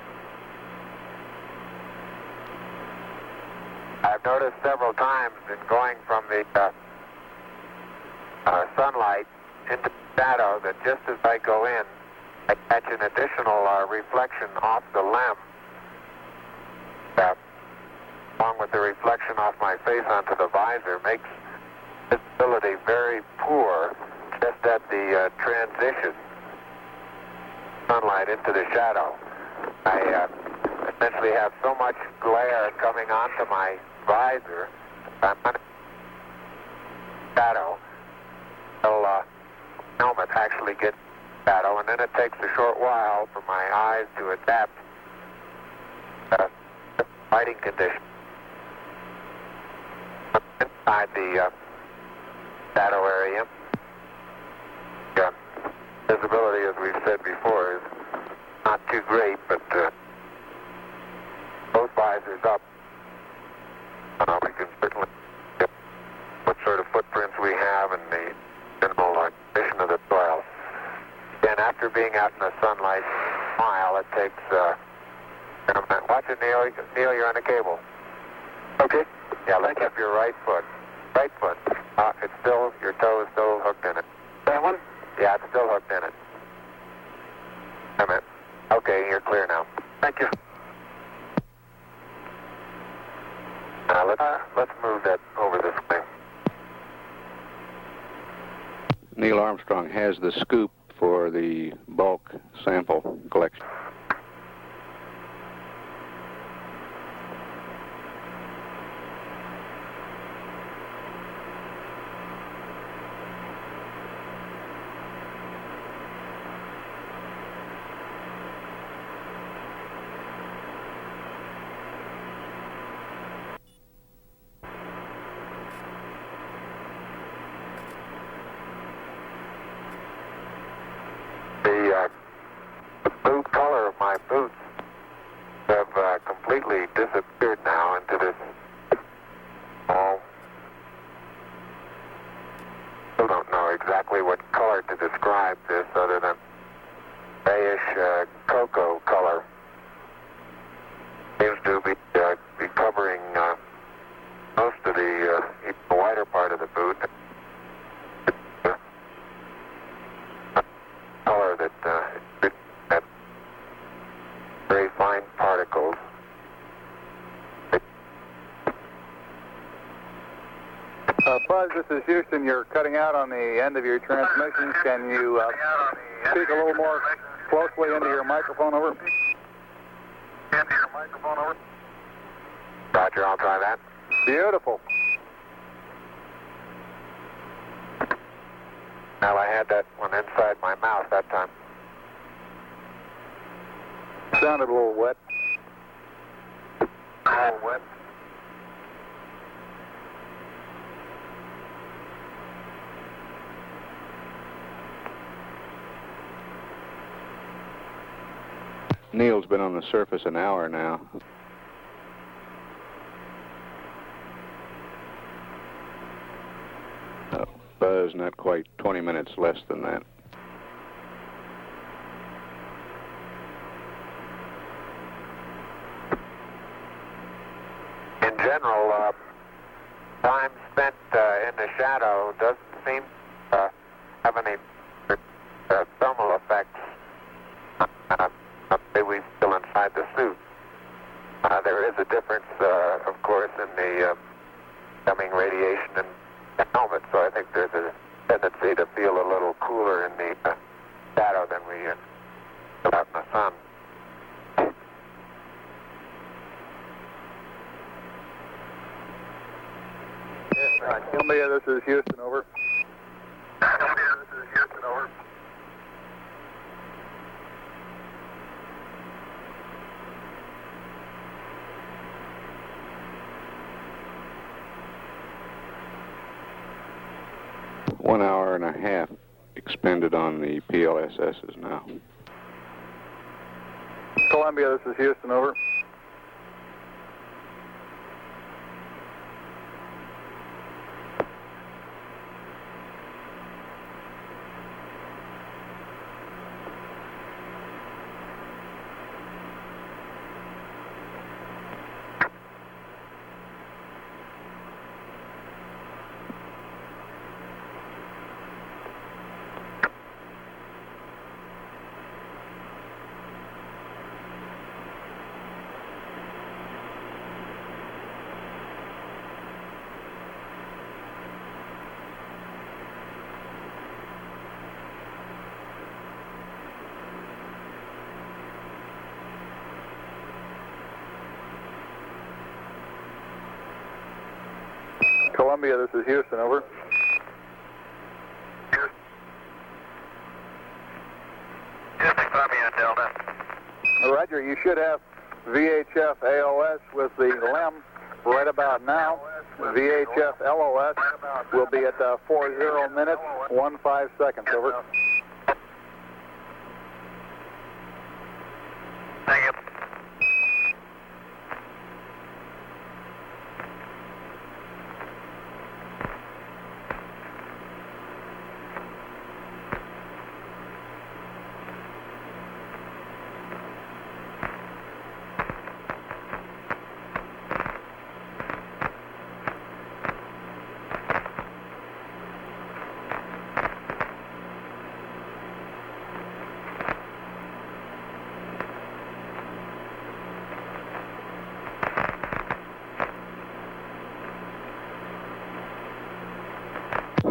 Speaker 4: I've noticed several times in going from the sunlight into shadow that just as I go in, I catch an additional reflection off the LEM, along with the reflection off my face onto the visor, makes visibility very poor just at the transition sunlight into the shadow. I essentially have so much glare coming onto my visor, I'm under shadow until helmet actually gets shadow, and then it takes a short while for my eyes to adapt to lighting conditions. Inside the shadow area, visibility, as we've said before, is not too great, but both visors up. We can certainly get what sort of footprints we have and the general condition of the soil. And after being out in the sunlight a while, it takes... watch it, Neil. Neil, you're on the cable.
Speaker 1: Okay.
Speaker 4: Yeah, lift up your right foot. Right foot. It's still, your toe is still hooked in it.
Speaker 1: That one?
Speaker 4: Yeah, it's still hooked in it. Wait a minute. Okay, you're clear now.
Speaker 1: Thank you.
Speaker 4: Let's move that over this way.
Speaker 3: Neil Armstrong has the scoop for the bulk sample collection.
Speaker 4: The boot color of my boots have completely disappeared now into this still don't know exactly what color to describe this other than grayish cocoa color. Seems to be covering most of the wider part of the boot. Color that had very fine particles.
Speaker 2: Buzz, this is Houston. You're cutting out on the end of your transmission. Can you speak a little more closely into your microphone, over?
Speaker 4: Roger, I'll try that.
Speaker 2: Beautiful.
Speaker 4: Well, I had that one inside my mouth that time.
Speaker 2: Sounded a little wet.
Speaker 4: A little wet.
Speaker 3: Neil's been on the surface an hour now. Buzz, not quite 20 minutes less than that.
Speaker 4: In general, time spent in the shadow doesn't seem to have any thermal effects. We still inside the suit. There is a difference, of course, in the coming radiation and the helmet, so I think there's a tendency to feel a little cooler in the shadow than we feel out in the sun.
Speaker 2: Columbia, this is Houston, over.
Speaker 4: Columbia, this is Houston, over.
Speaker 3: One hour and a half expended on the PLSSs now.
Speaker 2: Columbia, this is Houston, over. Columbia, this is Houston, over.
Speaker 4: Houston, Columbia, Delta.
Speaker 2: Roger, you should have VHF AOS with the LEM right about now. VHF LOS will be at 40 minutes, 15 seconds, over.
Speaker 4: Thank you.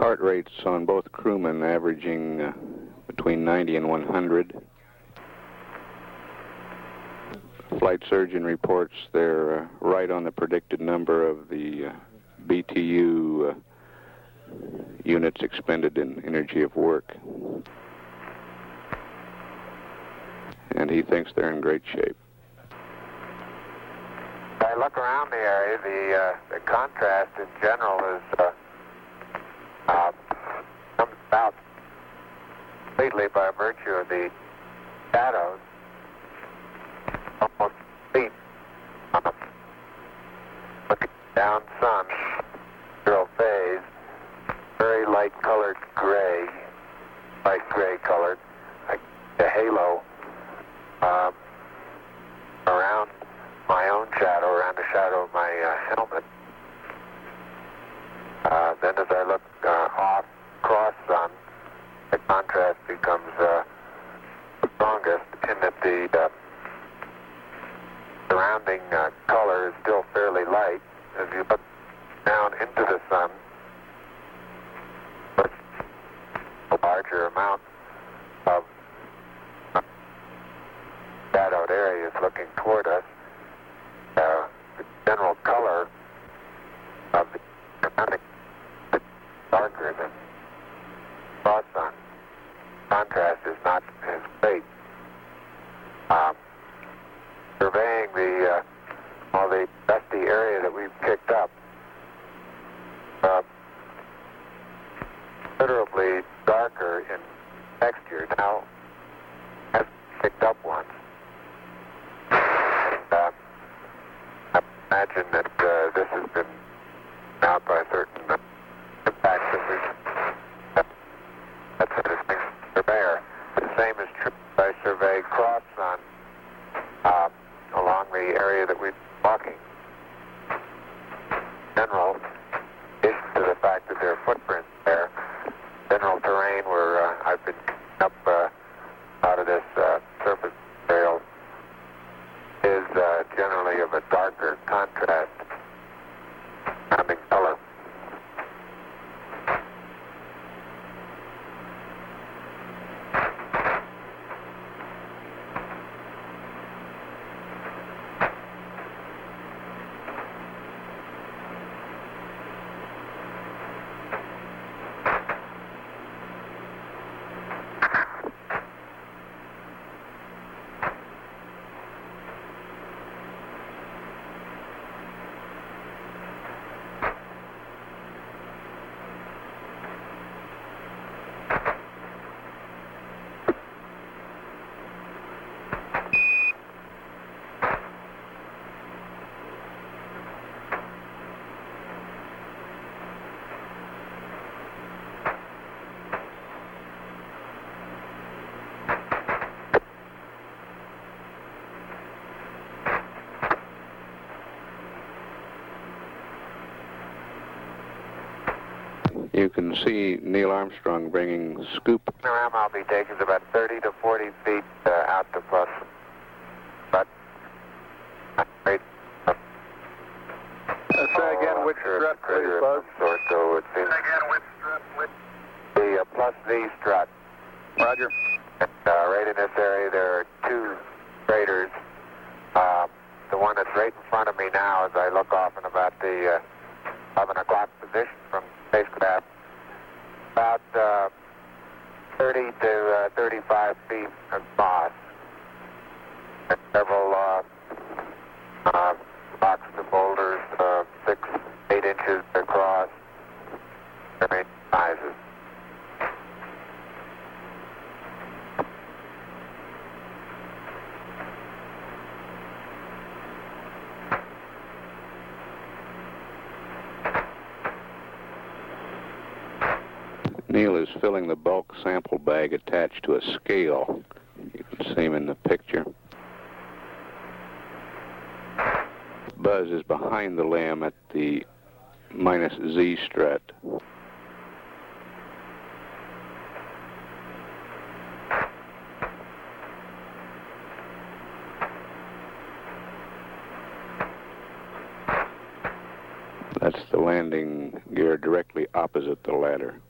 Speaker 3: Heart rates on both crewmen averaging between 90 and 100. Flight surgeon reports they're right on the predicted number of the BTU units expended in energy of work. And he thinks they're in great shape.
Speaker 4: I look around the area, the contrast in general is comes about completely by virtue of the shadows. Almost complete. Looking down sun, zero phase, very light colored gray, light gray colored, like a halo around my own shadow, around the shadow of my helmet. Then as I look off cross sun, the contrast becomes strongest in that the surrounding color is still fairly light. As you look down into the sun, a larger amount of shadowed areas looking toward us. The general color of the surrounding is darker than cross sun. Contrast is not as great. Surveying all the dusty area that we've picked up, considerably darker in texture. Now, I've picked up once. I imagine that this has been out by certain impacts that we've. That's a distinct surveyor. The same is true if I survey cross sun along the area that we're walking. General, is to the fact that there are footprints there. General terrain where I've been up out of this surface material is generally of a darker contrast surrounding color.
Speaker 3: You can see Neil Armstrong bringing scoop.
Speaker 4: The ram I'll be taking is about 30 to 40 feet out to plus. But
Speaker 2: Say again which strut, please, Buzz.
Speaker 4: So it seems the plus V strut.
Speaker 2: Roger.
Speaker 4: And, right in this area there are two craters. The one that's right in front of me now as I look off in about the 11 o'clock position from the spacecraft, about 30 to 35 feet across, and several rocks to boulders, 6, 8 inches across, varying sizes.
Speaker 3: Neil is filling the bulk sample bag attached to a scale. You can see him in the picture. Buzz is behind the lamb at the minus Z strut. That's the landing gear directly opposite the ladder.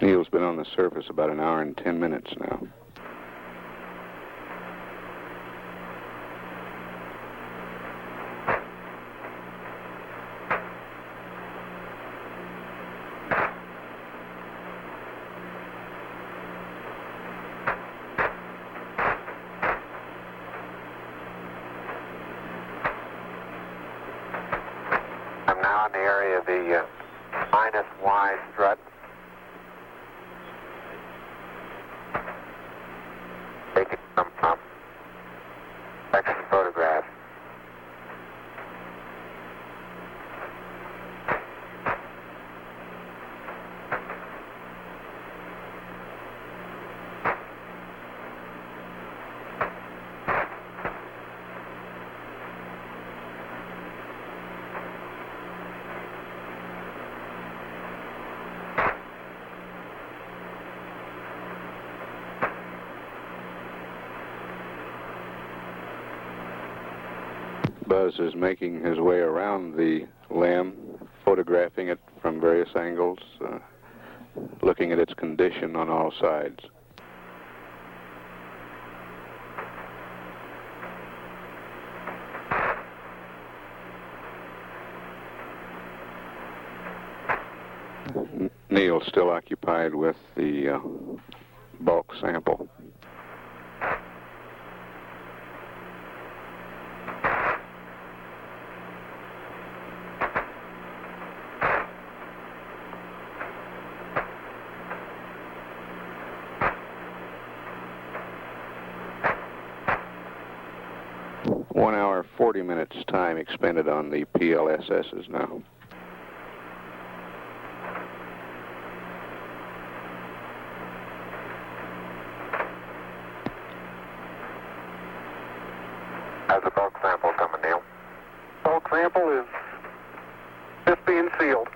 Speaker 3: Neil's been on the surface about an hour and 10 minutes now.
Speaker 4: I'm now in the area of the minus Y strut. Taking some section photographs.
Speaker 3: Buzz is making his way around the limb, photographing it from various angles, looking at its condition on all sides. Neil's still occupied with the bulk sample. One hour, 40 minutes time expended on the PLSSs now.
Speaker 4: How's the bulk sample coming, Neil?
Speaker 1: Bulk sample is just being sealed.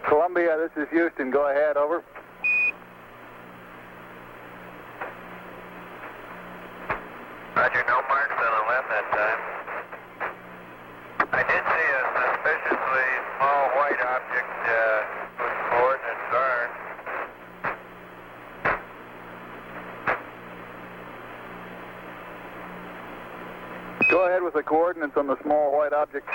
Speaker 2: Columbia, this is Houston. Go ahead, over.
Speaker 4: Roger, no marks on the limb that time. I did see a suspiciously small white object whose coordinates are.
Speaker 2: Go ahead with the coordinates on the small white object.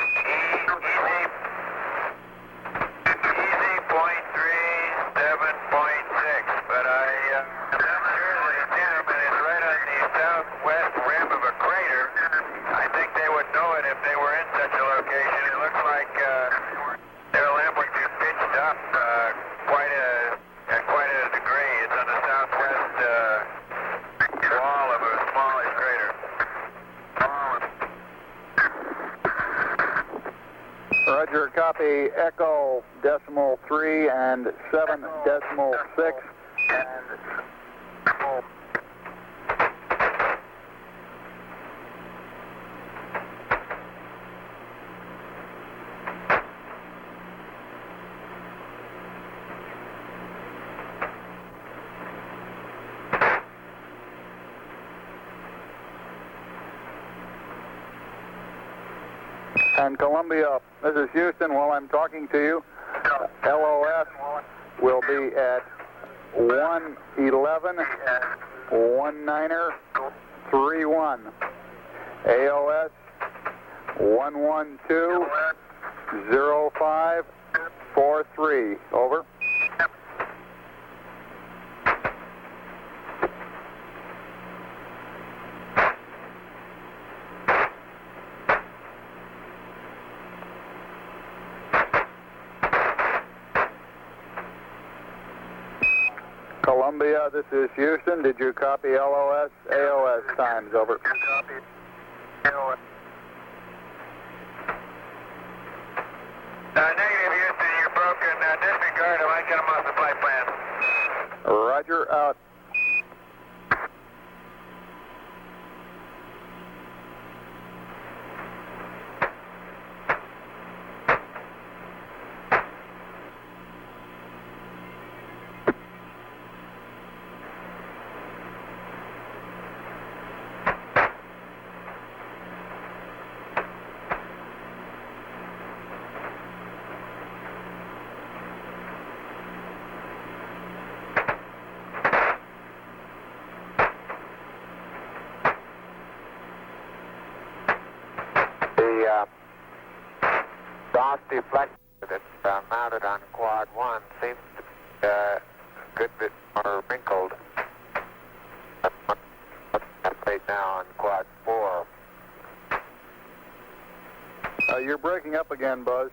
Speaker 4: Easy point 37.6, but I'm sure the gentleman is right on the southwest rim of a crater. I think they would know it if they were in such a location. It looks like their limb would be pitched up quite a degree. It's on the southwest wall of a smallish crater.
Speaker 2: Roger, copy Echo decimal 3 and 7 decimal 6. And Columbia, this is Houston. While I'm talking to you, LOS will be at 111 1931. AOS 112 0543. Over. Columbia, this is Houston. Did you copy LOS, AOS times? Over.
Speaker 4: Copy. AOS. Negative, Houston. You're broken. Disregard. I might get them off the flight plan.
Speaker 2: Roger, out.
Speaker 4: DOS deflector that's mounted on quad 1 seems to be a good bit more wrinkled right now on quad 4.
Speaker 2: You're breaking up again, Buzz.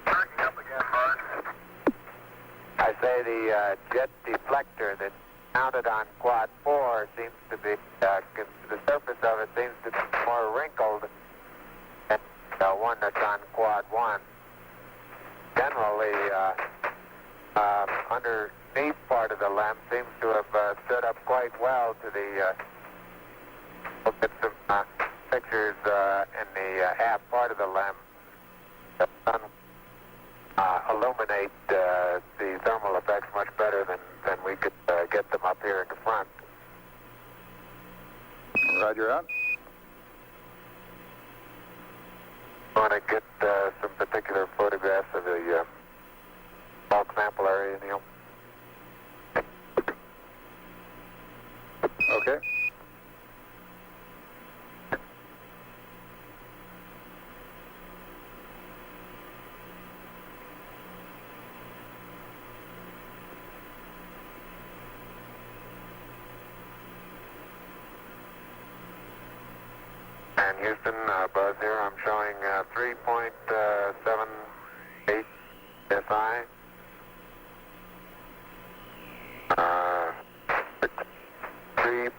Speaker 4: Breaking up again, Buzz. I say the jet deflector that's mounted on quad 4 seems to be, the surface of it seems to be more wrinkled than one that's on quad 1. Generally, underneath part of the LEM seems to have stood up quite well to the look at some pictures in the aft part of the LEM that illuminate the thermal effects much better than we could get them up here in the front.
Speaker 2: Roger, out.
Speaker 4: I want to get some particular photographs of the bulk sample area, Neil.
Speaker 2: Okay.
Speaker 4: And Houston, Buzz here. I'm showing 3.78 SI. 3%.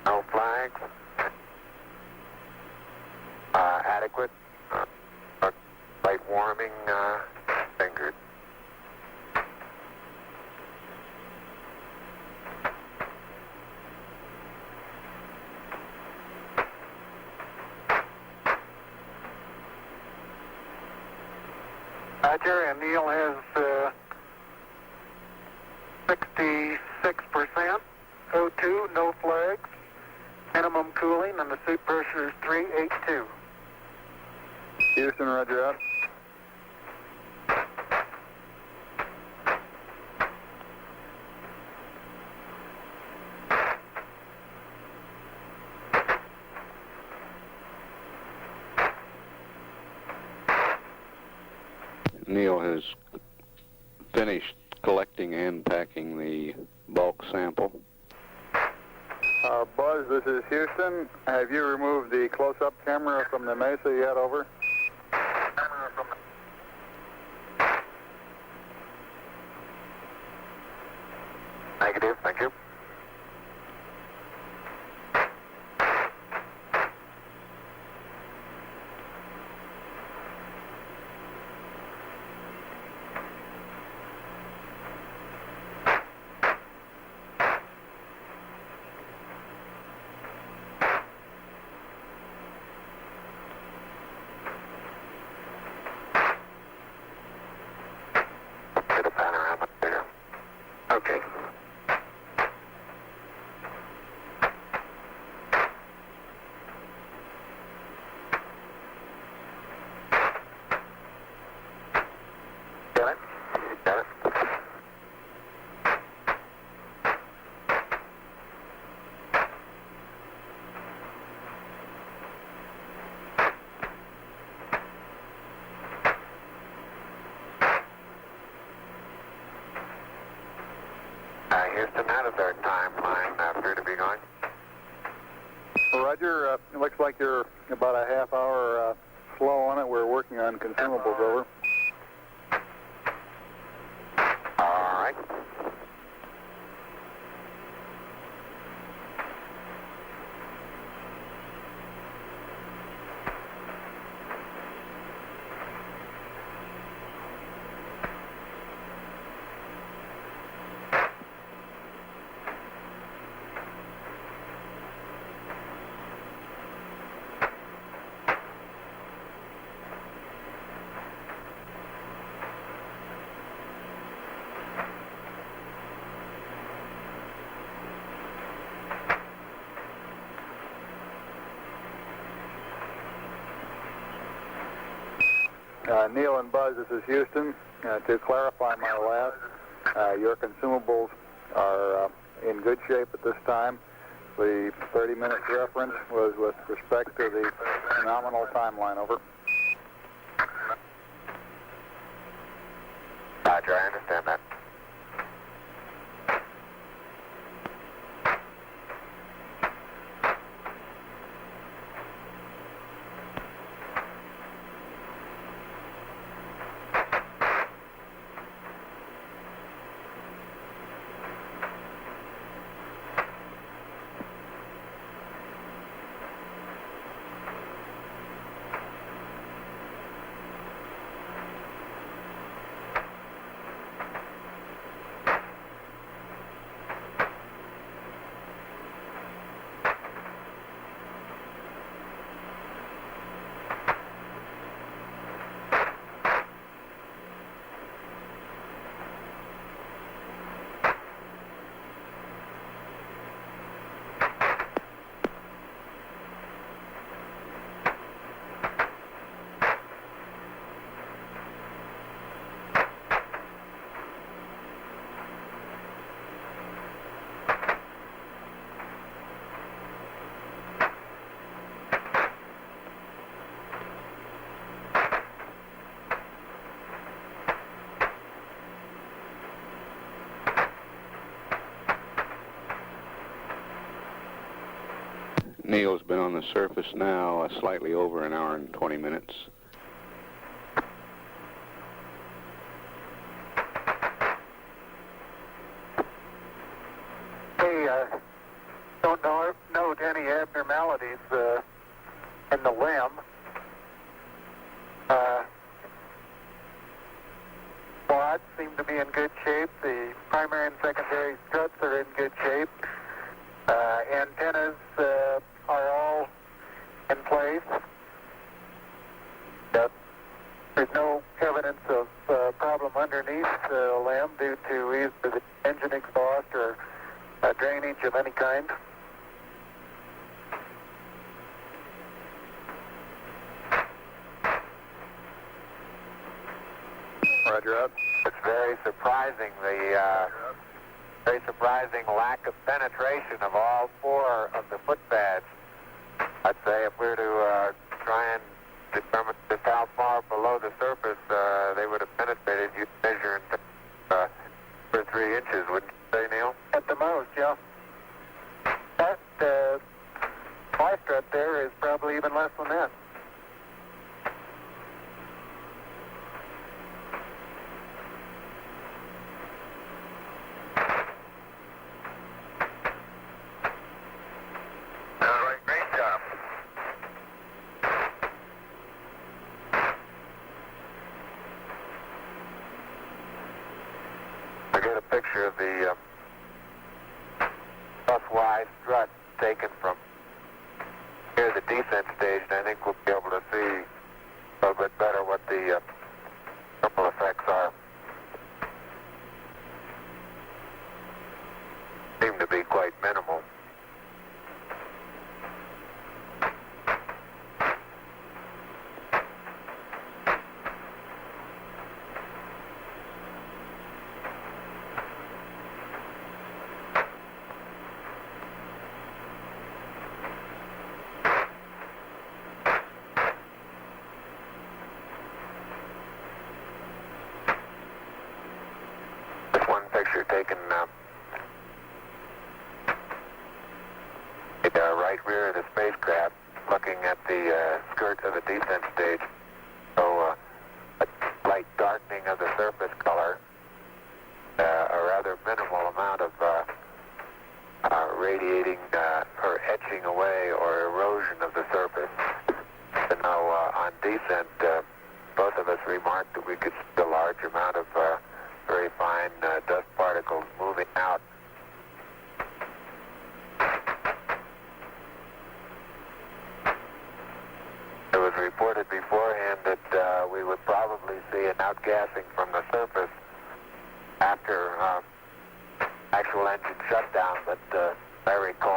Speaker 4: No flags. Adequate. Light warming fingers.
Speaker 1: Roger, and Neil has 66% O2, no flags, minimum cooling, and the suit pressure is 382.
Speaker 2: Houston, roger, out.
Speaker 3: Neil has finished collecting and packing the bulk sample.
Speaker 2: Buzz, this is Houston. Have you removed the close-up camera from the Mesa yet? Over.
Speaker 4: Negative, thank you. Get a panorama there. Okay. Got it? Got it. Houston, how does our timeline appear to be going?
Speaker 2: Roger, it looks like you're about a half hour slow on it. We're working on consumables. Over.
Speaker 4: All right.
Speaker 2: Neil and Buzz, this is Houston. To clarify my last, your consumables are in good shape at this time. The 30-minute reference was with respect to the nominal timeline. Over.
Speaker 4: Roger, I understand that.
Speaker 3: Neil's been on the surface now slightly over an hour and 20 minutes.
Speaker 1: Don't note any abnormalities in the limb. Quads seem to be in good shape. The primary and secondary struts are in good shape. Antennas are all in place. There's no evidence of problem underneath the limb due to either the engine exhaust or drainage of any kind.
Speaker 2: Roger up.
Speaker 4: It's very surprising, very surprising lack of penetration of all four of the foot pads. I'd say if we were to try and determine just how far below the surface they would have penetrated, you'd measure in 2 or 3 inches, wouldn't you say, Neil?
Speaker 1: At the most, yeah. That fly strut there is probably even less than that.
Speaker 4: Great job. I get a picture of the bus-Y strut taken from near the descent stage, and I think we'll be able to see a little bit better what the thermal effects are. Seem to be quite minimal. Picture taken the right rear of the spacecraft, looking at the skirt of the descent stage. So a slight darkening of the surface color, a rather minimal amount of radiating or etching away or erosion of the surface. And now on descent, both of us remarked that we could see a large amount of very fine dust particles moving out. It was reported beforehand that we would probably see an outgassing from the surface after actual engine shutdown, but I recall